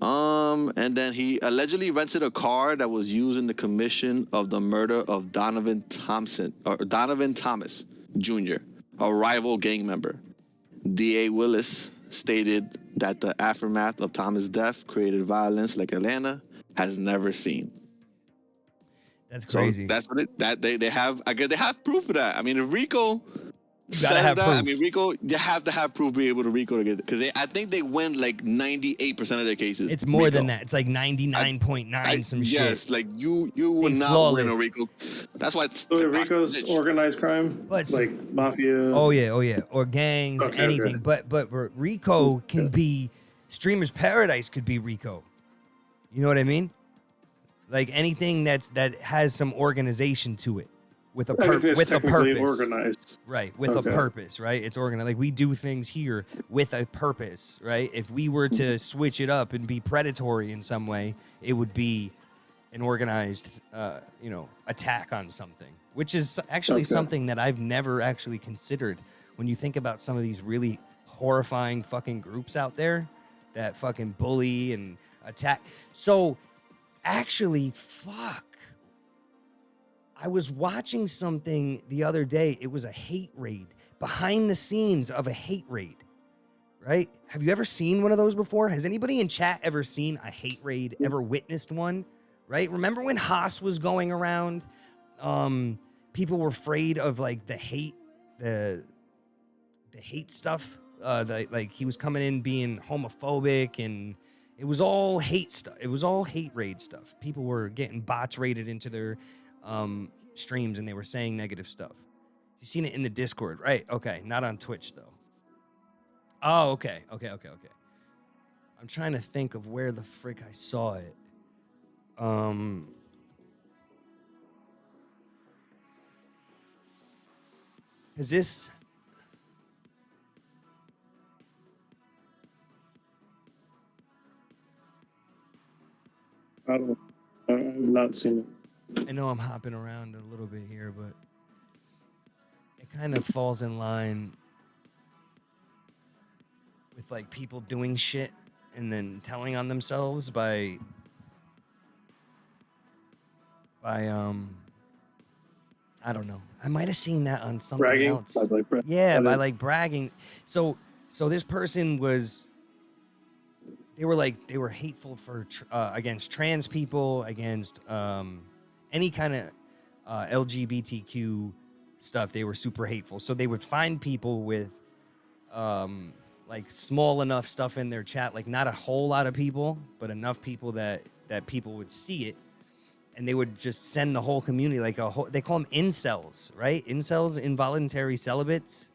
And then he allegedly rented a car that was used in the commission of the murder of Donovan Thomas Jr., a rival gang member. D.A. Willis stated that the aftermath of Thomas' death created violence like Atlanta has never seen. That's crazy. So that's what they have. I guess they have proof of that. I mean, if Rico says have that, proof. I mean, Rico, you have to have proof to be able to Rico to get it, because I think they win like 98% of their cases. It's more Rico. than that. It's like 99.9 some shit. Yes, like you will They not flawless. win a Rico. That's why it's So Rico's organized crime, But- like mafia. Oh yeah, or gangs, Okay, anything. okay. But Rico can be Streamer's Paradise could be Rico. You know what I mean? Like anything that has some organization to it, with a Everything with is a technically purpose. organized. Right, with a Okay. purpose, right? It's organized. Like we do things here with a purpose, right? If we were to switch it up and be predatory in some way, it would be an organized, attack on something, which is actually Okay. something that I've never actually considered. When you think about some of these really horrifying fucking groups out there that fucking bully and attack. So, actually, fuck. I was watching something the other day. It was a hate raid, behind the scenes of a hate raid, right? Have you ever seen one of those before? Has anybody in chat ever seen a hate raid, ever witnessed one, right? Remember when Haas was going around? People were afraid of like the hate stuff. Like he was coming in being homophobic, and it was all hate stuff. It was all hate raid stuff. People were getting bots raided into their streams, and they were saying negative stuff. You seen it in the Discord, right? Okay, not on Twitch though. Oh, okay. I'm trying to think of where the frick I saw it. Is this? I don't know. I've not seen it. I know I'm hopping around a little bit here, but it kind of falls in line with like people doing shit and then telling on themselves by I don't know. I might have seen that on something Bragging. else. Like, Yeah, by like bragging. So this person was. They were hateful for against trans people, against any kind of LGBTQ stuff. They were super hateful. So they would find people with like small enough stuff in their chat, like not a whole lot of people, but enough people that people would see it, and they would just send the whole community like a whole. They call them incels, right? Incels, involuntary celibates,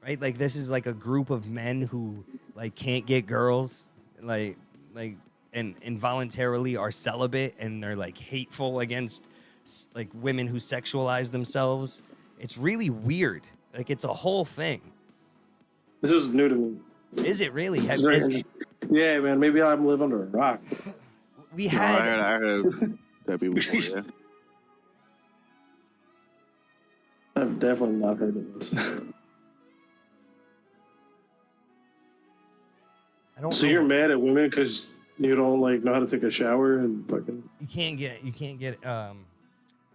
right? Like this is like a group of men who like can't get girls. Like and involuntarily are celibate, and they're like hateful against like women who sexualize themselves. It's really weird. Like it's a whole thing. This is new to me. Is it really? Yeah, man. Maybe I'm living under a rock. We No, had I heard that people before, yeah. I've definitely not heard of this. I don't So know. you're mad at women because you don't like know how to take a shower and fucking. You can't get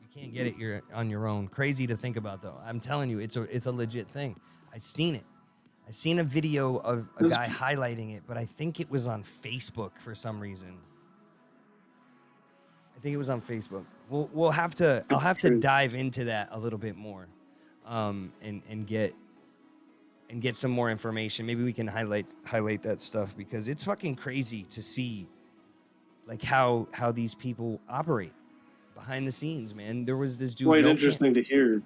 it you're on your own. Crazy to think about though. I'm telling you, it's a legit thing. I've seen it. I've seen a video of a guy highlighting it, but I think it was on Facebook for some reason. I think it was on Facebook. I'll have to dive into that a little bit more, and get some more information. Maybe we can highlight that stuff, because it's fucking crazy to see like how these people operate behind the scenes, man. There was this dude. Quite interesting to hear.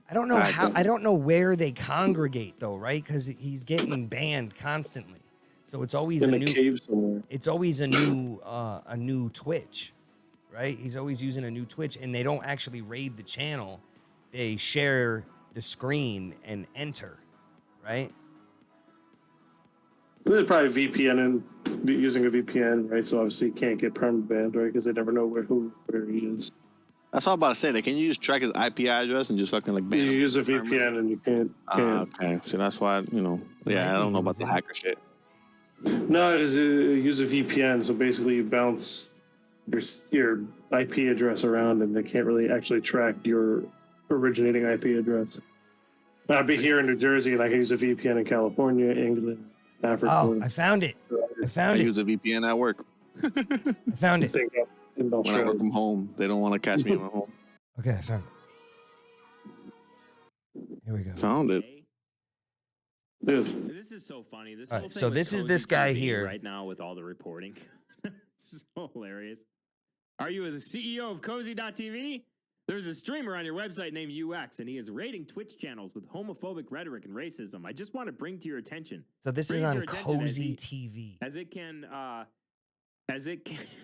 I don't know how. I don't know where they congregate though, right? Because he's getting banned constantly, so it's always In a a new. cave somewhere. It's always a new Twitch, right? He's always using a new Twitch, and they don't actually raid the channel; they share the screen and enter, right? There's probably VPN and using a VPN, right? So obviously you can't get permanent banned, right? Because they never know where he is. That's all I'm about to say. Like, can you just track his IP address and just fucking like ban You him? use a VPN and you can't. Okay, so that's why Yeah, I don't know about the hacker shit. No, it is use a VPN. So basically, you bounce your IP address around, and they can't really actually track your originating IP address. I'd be here in New Jersey, and I can use a VPN in California, England, Africa. Oh, I found it. I use a VPN at work. I found it. In When I work from home, they don't want to catch me at home. Okay, I found it. Here we go. Found it. Dude. This is so funny. This All whole right, thing so with this is Cozy this guy TV here. right now with all the reporting. This is so hilarious. Are you the CEO of Cozy.tv? There's a streamer on your website named UX, and he is raiding Twitch channels with homophobic rhetoric and racism. I just want to bring to your attention. So this is Bring to on your attention Cozy TV. As it can.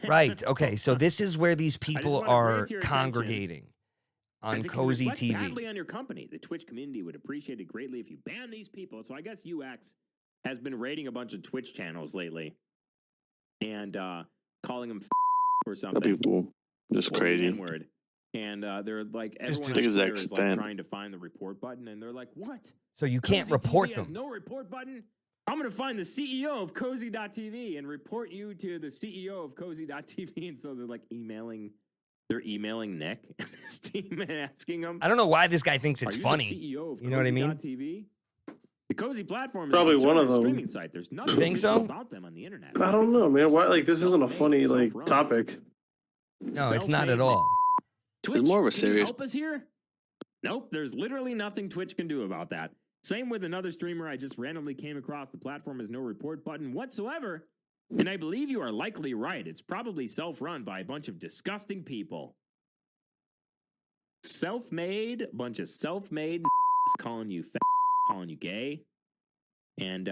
Right. Okay. So this is where these I just people wanna bring are it to your attention. congregating on As it can Cozy reflect TV. badly on your company. The Twitch community would appreciate it greatly if you ban these people. So I guess UX has been raiding a bunch of Twitch channels lately and calling them or something. The people just Or the crazy. N-word. And they're like, Just everyone on Twitter is like expand. trying to find the report button, and they're like, what? So you can't Cozy report TV has them. no report button? I'm going to find the CEO of Cozy.tv and report you to the CEO of Cozy.tv. And so they're like emailing Nick and his team and asking him, I don't know why this guy thinks it's are you funny. the CEO of You know what I mean? Cozy.tv? The Cozy platform is Probably a one of conservative them. streaming site. There's nothing think so? about them on the internet. I don't know, man. Why? Like, this isn't a funny like Self-run. topic. No, it's not at Self-made. all. Twitch, more of a can you serious- help us here? Nope, there's literally nothing Twitch can do about that. Same with another streamer I just randomly came across. The platform has no report button whatsoever. And I believe you are likely right. It's probably self-run by a bunch of disgusting people. Self-made, bunch of self-made calling you fat, calling you gay. And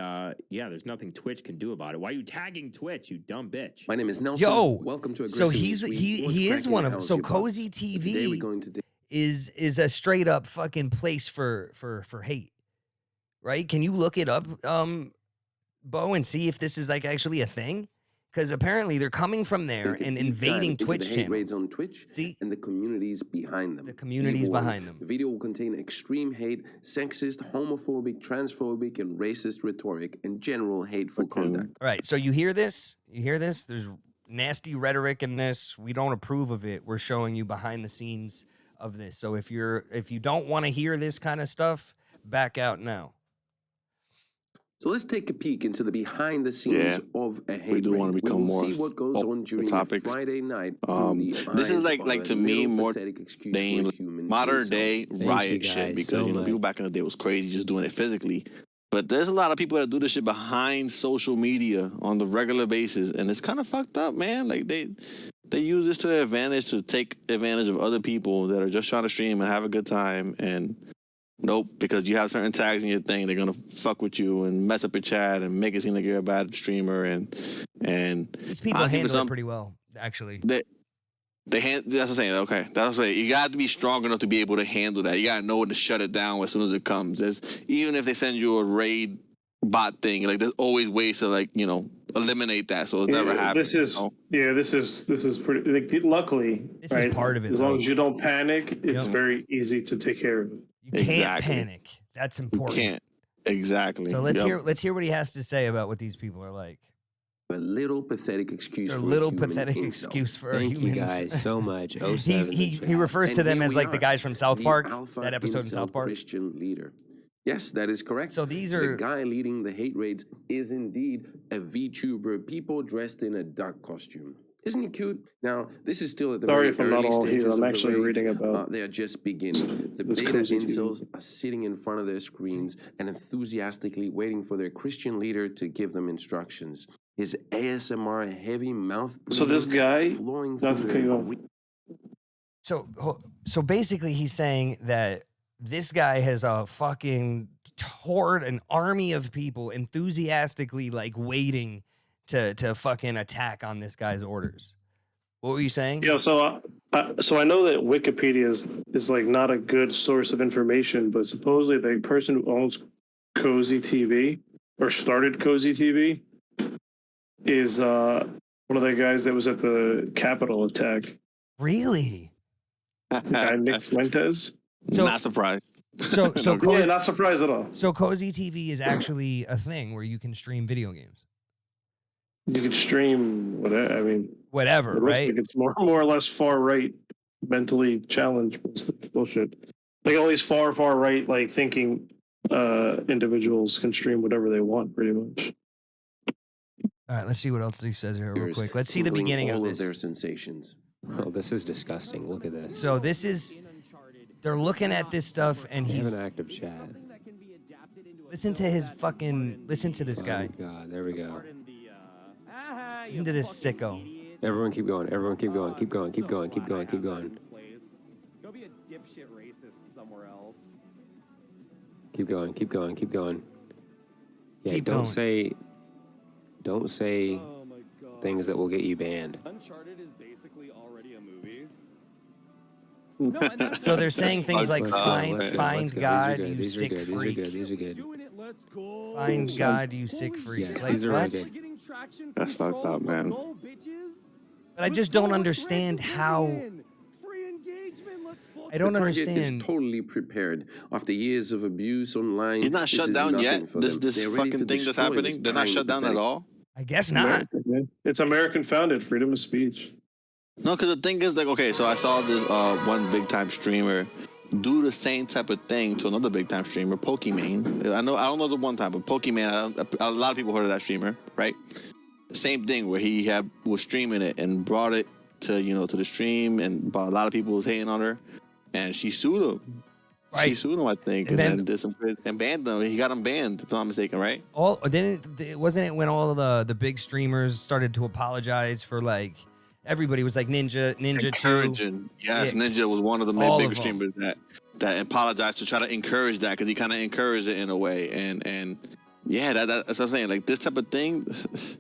yeah, there's nothing Twitch can do about it. Why are you tagging Twitch, you dumb bitch? My name is Nelson. Yo, Welcome to So Aggressive News. he is one of them. So Cozy Today TV we're going to is a straight up fucking place for hate. Right? Can you look it up, Bo, and see if this is like actually a thing? Because apparently they're coming from there take a and deep dive invading into Twitch the hate raids channels. on Twitch See? and the communities behind them. The communities Be warned, behind them. The video will contain extreme hate, sexist, homophobic, transphobic, and racist rhetoric, and general hateful conduct. All right. So you hear this? You hear this? There's nasty rhetoric in this. We don't approve of it. We're showing you behind the scenes of this. So if you don't want to hear this kind of stuff, back out now. So let's take a peek into the behind the scenes Yeah, of a hate we do raid. want to become will more see what goes on during the topics. Friday night. This is like to me more than modern day riot shit, because people back in the day was crazy just doing it physically. But there's a lot of people that do this shit behind social media on the regular basis, and it's kind of fucked up, man. Like they use this to their advantage to take advantage of other people that are just trying to stream and have a good time. And nope, because you have certain tags in your thing, they're gonna fuck with you and mess up your chat and make it seem like you're a bad streamer. And These people honestly, handle it pretty well, actually. that's what I'm saying. Okay, that's what I'm saying. You got to be strong enough to be able to handle that. You got to know when to shut it down as soon as it comes. Even if they send you a raid bot thing, like there's always ways to eliminate that, so it's never happened. This is pretty. Like, luckily, This is part of it, As long though. as you don't panic, it's Yep. very easy to take care of it. You can't Exactly. panic. That's You important. can't. Exactly. So let's Yep. hear what he has to say about what these people are like. A little pathetic excuse A for little human pathetic insult. excuse for Thank humans. you guys so much. he 07 he refers to And them here as we like the are, guys from South the Park. alpha That episode in incel South Park. Christian leader. Yes, that is correct. So these The are guy leading the hate raids is indeed a VTuber, people dressed in a duck costume. Isn't he cute? Now, this is still at the Sorry very if I'm not early all stages here. I'm of the actually raids. reading about They are just beginning. The this beta crazy incels are sitting in front of their screens and enthusiastically waiting for their Christian leader to give them instructions. His ASMR heavy mouth So this breathing, guy, flowing not through to cut you their off. so basically he's saying that this guy has a fucking horde, an army of people enthusiastically like waiting to fucking attack on this guy's orders. What were you saying? Yeah, so I know that Wikipedia is like not a good source of information, but supposedly the person who owns Cozy TV or started Cozy TV is one of the guys that was at the Capitol attack. Really? The guy Nick Fuentes. So- Not surprised. So No, Cozy, Yeah, not surprised at all. so Cozy TV is actually a thing where you can stream video games. You could stream whatever. I mean, Whatever, it looks right? like it's more or less far right, mentally challenged bullshit. Like all these far right, like thinking individuals can stream whatever they want, pretty much. All right, let's see what else he says here real Years, quick. Let's see the tingling beginning of all this. their sensations. Oh, this is disgusting. Look at this. So this is, they're looking at this stuff and They have he's, an active chat. listen to his fucking, listen to this guy. Oh, God, there we go. Listen to this sicko. Everyone keep going. Everyone keep going. Keep going. Keep going. Keep going. Keep going. Go be a dipshit racist somewhere else. Keep going. Keep going. Keep going. Yeah, Keep don't going. say Oh my god. things that will get you banned. Uncharted is basically already a movie. So they're saying things like Let's go, find let's go, find let's go. God, These are you good. These are sick good. These are freak. good. These are good. Doing it, let's go. Find God, you sick Holy freak. Yes, Like these are really what? good. Getting traction That's from fucked trolls. up, man. Let's go, bitches. But I just don't understand how. Free engagement. Let's I don't the target understand. is totally prepared. After years of abuse online, He's not this shut is down nothing yet. for This them. this They're ready fucking to thing that's destroy this happening. They're not dying shut down at pathetic all. I guess not. It's American founded freedom of speech. No, because the thing is, like, okay, so I saw this one big time streamer do the same type of thing to another big time streamer, Pokimane. I don't know the one time, but Pokimane, a lot of people heard of that streamer, right? Same thing where he was streaming it and brought it to the stream, and a lot of people was hating on her, and she sued him. She Right. sued him, I think, And and then- then did some and banned him. He got him banned, if I'm not mistaken, right? All then wasn't it when all the big streamers started to apologize for like everybody was like Ninja too. Encouraging. Yes, Yeah. Ninja was one of the All bigger of them. streamers that apologized to try to encourage that, because he kind of encouraged it in a way, and yeah, that's what I'm saying. Like this type of thing, It's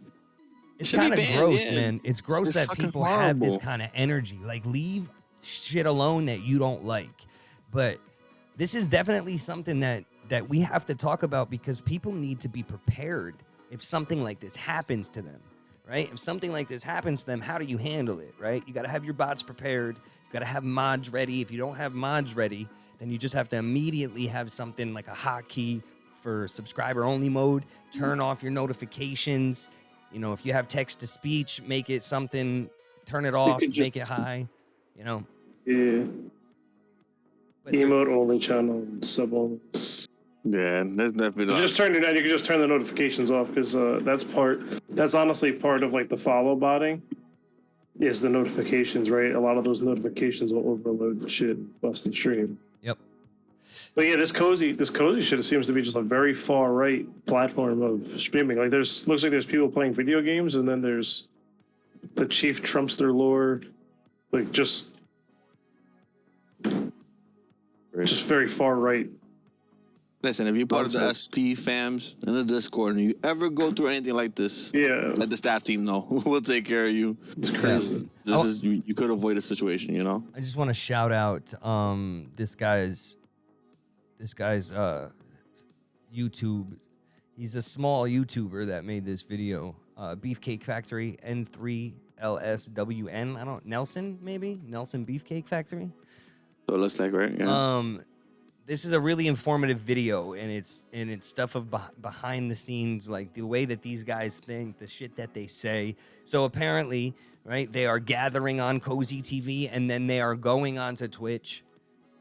should be kind of banned, gross, yeah. man. It's gross It's that fucking people have this horrible. kind of energy. Like leave shit alone that you don't like. But this is definitely something that we have to talk about, because people need to be prepared if something like this happens to them, right? If something like this happens to them, how do you handle it, right? You got to have your bots prepared. You got to have mods ready. If you don't have mods ready, then you just have to immediately have something like a hotkey for subscriber only mode. Turn off your notifications. You know, if you have text to speech, make it something, turn it off, could just- make it high, you know. Yeah. But Emote only channel, sub only. yeah, there's definitely You just turn it on. You can just turn the notifications off, because that's honestly part of like the follow botting is the notifications, right? A lot of those notifications will overload shit and bust the stream. Yep. But yeah, this cozy shit seems to be just a very far right platform of streaming. Like looks like there's people playing video games, and then there's the chief Trumpster lore, like just very far right. Listen, if you're part of the Nonsense. SP fams in the Discord and you ever go through anything like this, Yeah, let the staff team know. We'll take care of you. it's crazy. This is you could avoid a situation, you know. I just want to shout out this guy's YouTube. He's a small YouTuber that made this video. Beefcake Factory N3LSWN. Nelson Beefcake Factory. So it looks like, right? Yeah. This is a really informative video, and it's stuff of behind the scenes, like the way that these guys think, the shit that they say. So apparently, right, they are gathering on Cozy TV, and then they are going onto Twitch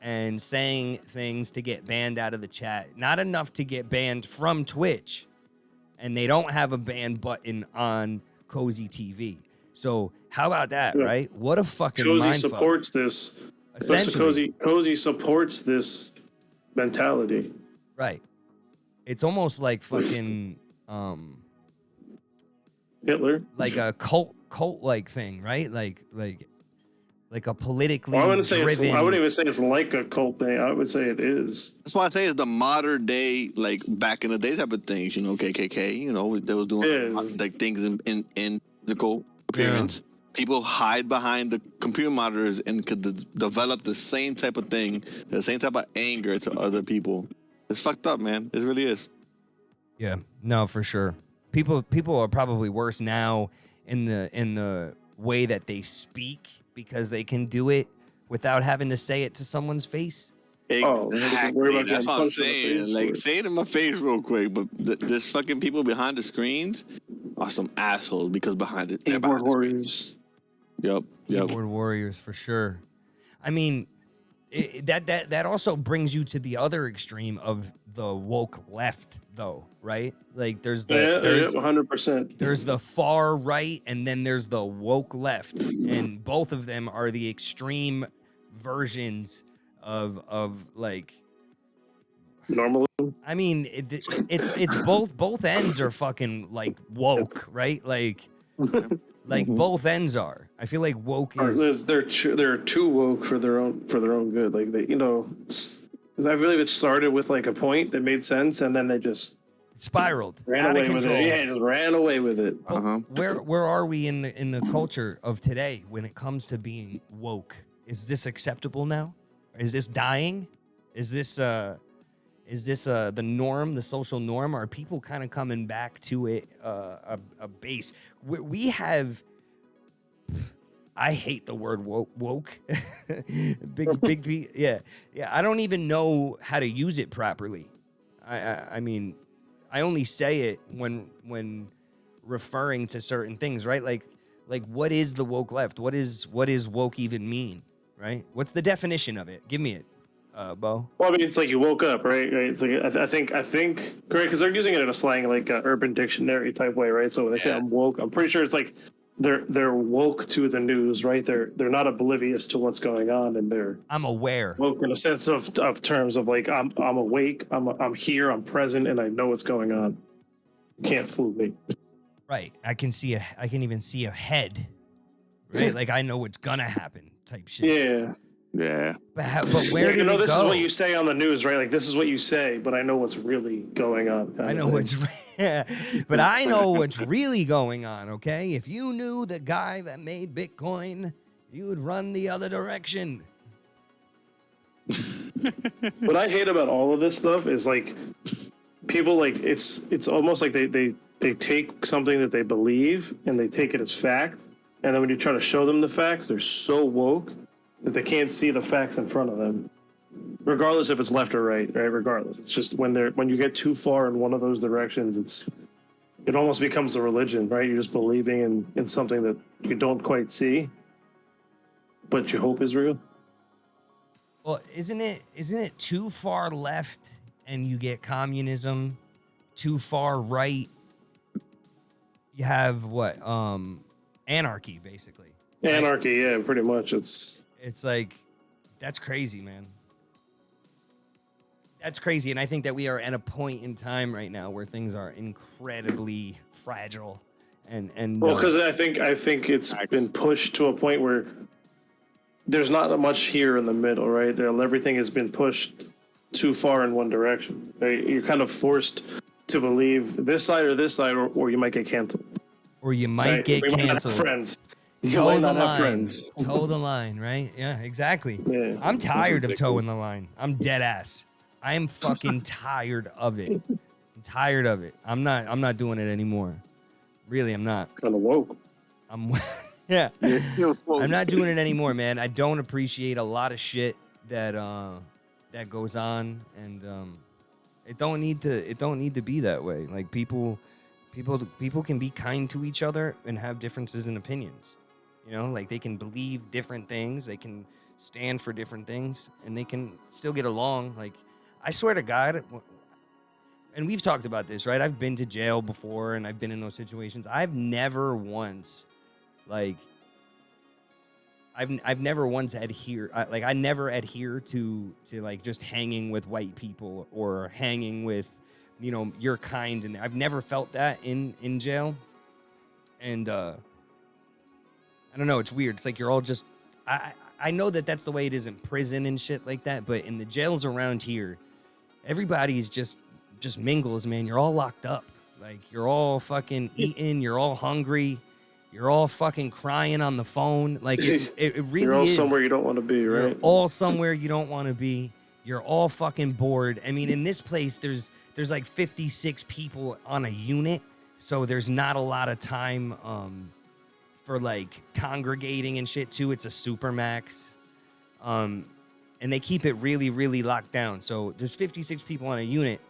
and saying things to get banned out of the chat. Not enough to get banned from Twitch, and they don't have a ban button on Cozy TV. So how about that, Yeah. right? What a fucking Cozy mindfuck. supports this. Essentially, Cozy supports this mentality. right. It's almost like fucking Hitler. like a cult like thing, right? Like like a politically Well, I wouldn't say driven. I wouldn't even say it's like a cult thing. I would say it is. That's why I say it's the modern day, like back in the day type of things. You know, KKK. You know, they was doing Is. like things in physical appearance. People hide behind the computer monitors and could develop the same type of thing, the same type of anger to other people. It's fucked up, man. It really is. Yeah, no, for sure. People are probably worse now in the way that they speak because they can do it without having to say it to someone's face. Oh, Exactly. That's what I'm saying. Like, say it in my face real quick. But this fucking people behind the screens are some assholes because behind it, they're keyboard behind the screens. warriors. Yep. Keyboard warriors for sure. I mean, that also brings you to the other extreme of the woke left, though, right? Like there's 100%. There's the far right, and then there's the woke left, and both of them are the extreme versions of like Normal. I mean, it's both ends are fucking like woke, right? Like both ends are. I feel like woke is They're too woke for their own good. Like they, because I believe it started with like a point that made sense, and then they just spiraled ran out away of with control. it. Yeah, just ran away with it. Where are we in the culture of today when it comes to being woke? Is this acceptable now? Is this dying? Is this the norm, the social norm? Are people kind of coming back to it a base? We have. I hate the word woke. big P. Yeah. I don't even know how to use it properly. I mean, I only say it when referring to certain things, right? Like what is the woke left? What is woke even mean, right? What's the definition of it? Give me it, Bo. Well, I mean, it's like you woke up, right? It's like I think, great, because they're using it in a slang like Urban Dictionary type way, right? So when they say I'm woke, I'm pretty sure it's like they're woke to the news, right? They're not oblivious to what's going on, and I'm aware. Woke in a sense of terms of like I'm awake, I'm here, I'm present, and I know what's going on. You can't fool me. Right. I can even see ahead. Right. Like I know what's gonna happen. Type shit. Yeah. Yeah. But where did it go? This is what you say on the news, right? Like this is what you say, but I know what's really going on. I know but I know what's really going on. Okay, if you knew the guy that made Bitcoin, you would run the other direction. What I hate about all of this stuff is like people like it's almost like they take something that they believe and they take it as fact, and then when you try to show them the facts, they're so woke that they can't see the facts in front of them, regardless if it's left or right. Regardless, it's just when you get too far in one of those directions, it almost becomes a religion, right? You're just believing in something that you don't quite see, but you hope is real. Well, isn't it too far left and you get communism? Too far right, you have what? Anarchy, basically. Anarchy, yeah, pretty much. It's like, that's crazy, man. That's crazy. And I think that we are at a point in time right now where things are incredibly fragile. Well, because I think it's been pushed to a point where there's not much here in the middle, right? Everything has been pushed too far in one direction. Right? You're kind of forced to believe this side, or you might get canceled. Or you might get canceled. Might not have friends. Toe the line. Toe the line, right? Yeah, exactly. Yeah. I'm tired of toeing the line. I'm dead ass. I am fucking tired of it. I'm tired of it. I'm not doing it anymore. Really, I'm not. Kind of woke. Yeah. I'm not doing it anymore, man. I don't appreciate a lot of shit that goes on, and it don't need to be that way. Like people can be kind to each other and have differences in opinions. You know, like they can believe different things, they can stand for different things, and they can still get along. Like, I swear to God, and we've talked about this, right? I've been to jail before, and I've been in those situations. I've never once, like, I've never once I never adhere to like just hanging with white people or hanging with, you know, your kind, and I've never felt that in jail. And I don't know, it's weird. It's like you're all just, I know that that's the way it is in prison and shit like that, but in the jails around here, everybody's just mingles, man. You're all locked up. Like, you're all fucking eating, you're all hungry, you're all fucking crying on the phone. Like, it really You're all is. somewhere you don't want to be, You're right? all somewhere you don't want to be. You're all fucking bored. I mean, in this place, there's like 56 people on a unit, so there's not a lot of time for like congregating and shit too. It's a supermax. And they keep it really, really locked down. So there's 56 people on a unit.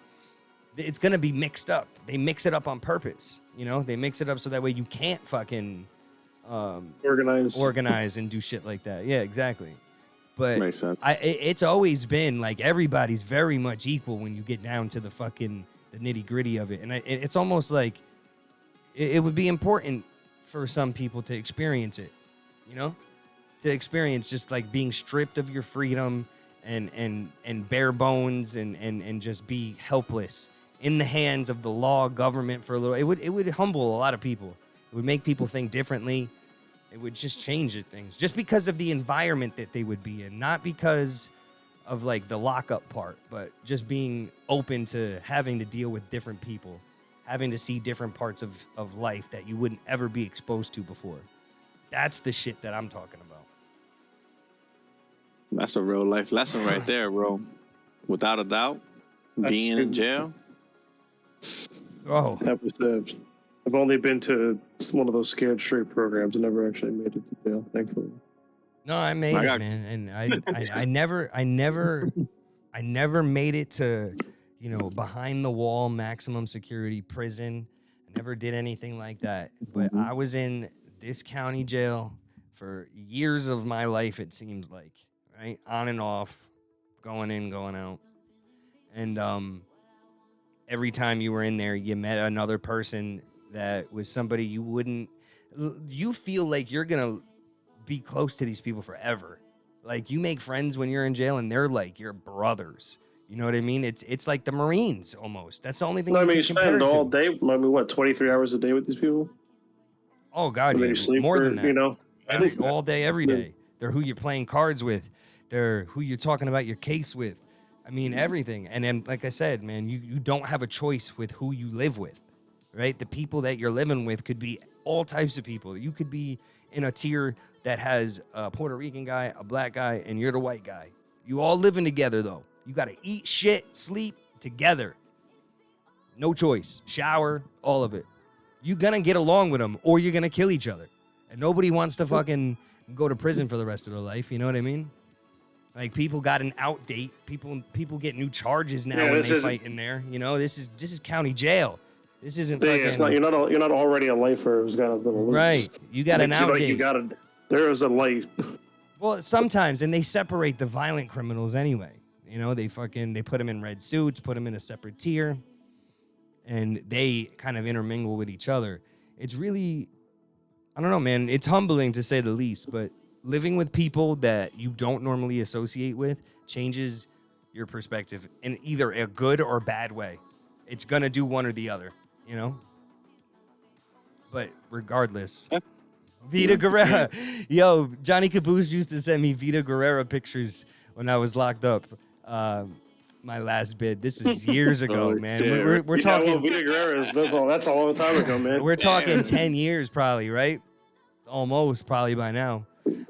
It's gonna be mixed up. They mix it up on purpose. You know, they mix it up so that way you can't fucking organize and do shit like that. Yeah, exactly. But Makes sense. It's always been like everybody's very much equal when you get down to the fucking the nitty gritty of it. And it's almost like it would be important for some people to experience it, you know, to experience just like being stripped of your freedom and bare bones and just be helpless in the hands of the law government for a little. It would humble a lot of people. It would make people think differently. It would just change things just because of the environment that they would be in, not because of like the lockup part, but just being open to having to deal with different people, having to see different parts of life that you wouldn't ever be exposed to before. That's the shit that I'm talking about. That's a real life lesson right there, bro. Without a doubt, being in jail. Oh, That was saved. I've only been to one of those scared straight programs. I never actually made it to jail, thankfully. no, I made it, man, and I never made it to, you know, behind the wall maximum security prison. I never did anything like that. But I was in this county jail for years of my life, it seems like, right? On and off, going in, going out. And every time you were in there, you met another person that was somebody you feel like you're going to be close to these people forever. Like, you make friends when you're in jail and they're like your brothers. You know what I mean? It's like the Marines almost. That's the only thing No, I you mean, you can compare spend it all to. day, I mean, what, 23 hours a day with these people? Oh, God, And then yeah. you sleep More for, than that. you know? All day, every day. They're who you're playing cards with. They're who you're talking about your case with. I mean, everything. And then, like I said, man, you don't have a choice with who you live with, right? The people that you're living with could be all types of people. You could be in a tier that has a Puerto Rican guy, a black guy, and you're the white guy. You all living together, though. You got to eat, shit, sleep together. No choice. Shower, all of it. You're going to get along with them or you're going to kill each other. And nobody wants to fucking go to prison for the rest of their life. You know what I mean? Like, people got an out date. People get new charges now when they fight in there. You know, this is county jail. This isn't fucking... It's not, you're not already a lifer who's got a little loose. Right. You got an out date. There is a light. Well, sometimes, and they separate the violent criminals anyway. You know, they put them in red suits, put them in a separate tier, and they kind of intermingle with each other. It's really, I don't know, man. It's humbling to say the least, but living with people that you don't normally associate with changes your perspective in either a good or bad way. It's going to do one or the other, you know? But regardless, Vita Guerrera. Yo, Johnny Caboose used to send me Vita Guerrera pictures when I was locked up. My last bid. This is years ago, man. We're talking. Well, Vita Guerrera's, that's a long time ago, man. We're talking 10 years probably, right? Almost probably by now.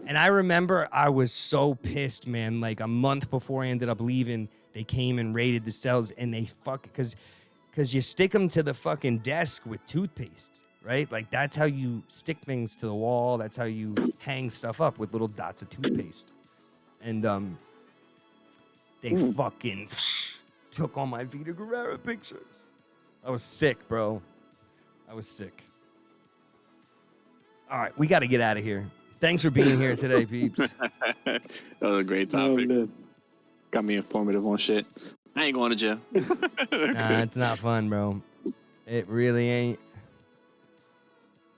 And I remember I was so pissed, man. Like, a month before I ended up leaving, they came and raided the cells, and they because you stick them to the fucking desk with toothpaste, right? Like, that's how you stick things to the wall. That's how you hang stuff up, with little dots of toothpaste. And they fucking took all my Vita Guerrera pictures. I was sick, bro. I was sick. All right, we got to get out of here. Thanks for being here today, peeps. That was a great topic. Got me informative on shit. I ain't going to jail. Nah, it's not fun, bro. It really ain't.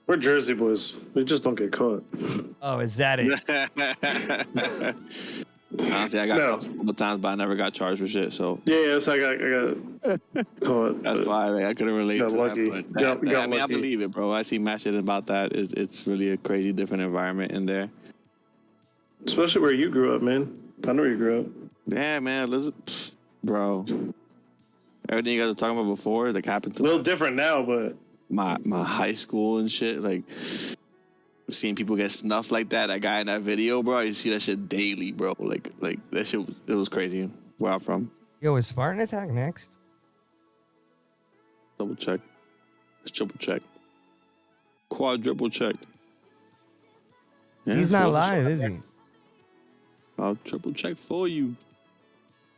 We're Jersey boys. We just don't get caught. Oh, is that it? Honestly, I got cuffed a couple times, but I never got charged with shit. So yes, I got caught. That's why I couldn't relate to lucky. that. But I mean, I believe it, bro. I see my shit about that. It's really a crazy different environment in there. Especially where you grew up, man. I know where you grew up. Yeah, man. Bro. Everything you guys were talking about before, like happened A to little different now, but my high school and shit. Like seeing people get snuffed like that. That guy in that video, bro. You see that shit daily, bro. Like that shit. It was crazy. Where I'm from. Yo, is Spartan Attack next? Double check. Let's triple check. Quadruple check. Yeah, He's not live, is he? I'll triple check for you.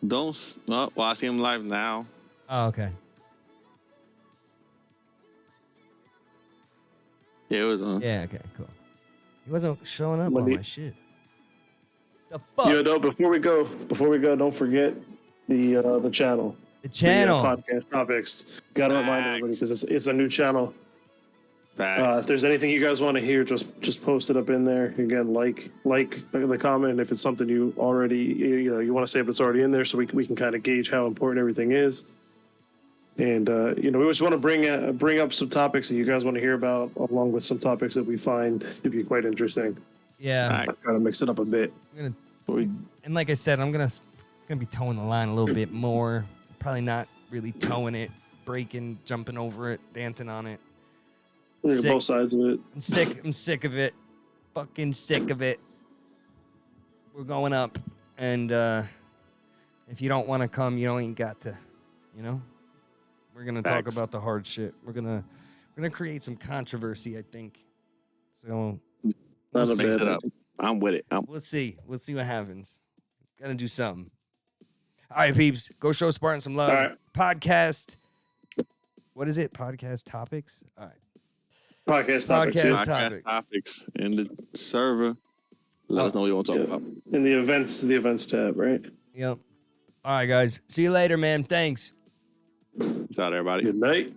Don't. Well, I see him live now. Oh, okay. Yeah, it was on. Yeah, okay, cool. He wasn't showing up When on he- my shit. The fuck? yo, though, before we go, don't forget the channel. The channel. The podcast topics. Got to remind everybody because it's a new channel. Facts. If there's anything you guys want to hear, just post it up in there. Again, like the comment if it's something you already you want to say, but it's already in there, so we can kind of gauge how important everything is. And we just want to bring up some topics that you guys want to hear about, along with some topics that we find to be quite interesting. Yeah. Try to mix it up a bit. I'm gonna, and like I said, I'm gonna be towing the line a little bit more. Probably not really towing it, breaking, jumping over it, dancing on it. Sick. Both sides of it. I'm sick of it. Fucking sick of it. We're going up, and if you don't want to come, you ain't got to. You know, we're gonna talk about the hard shit. We're gonna create some controversy, I think. So Not a Mix bad it up. I'm with it. we'll see. We'll see what happens. Gotta do something. All right, peeps. Go show Spartan some love. All right. Podcast. What is it? Podcast topics. All right. Podcast topics. Podcast. yeah. Podcast topic. topics in the server. Let us know what you want to talk about. In the events tab, right? Yep. All right, guys. See you later, man. Thanks. Peace out, everybody. Good night.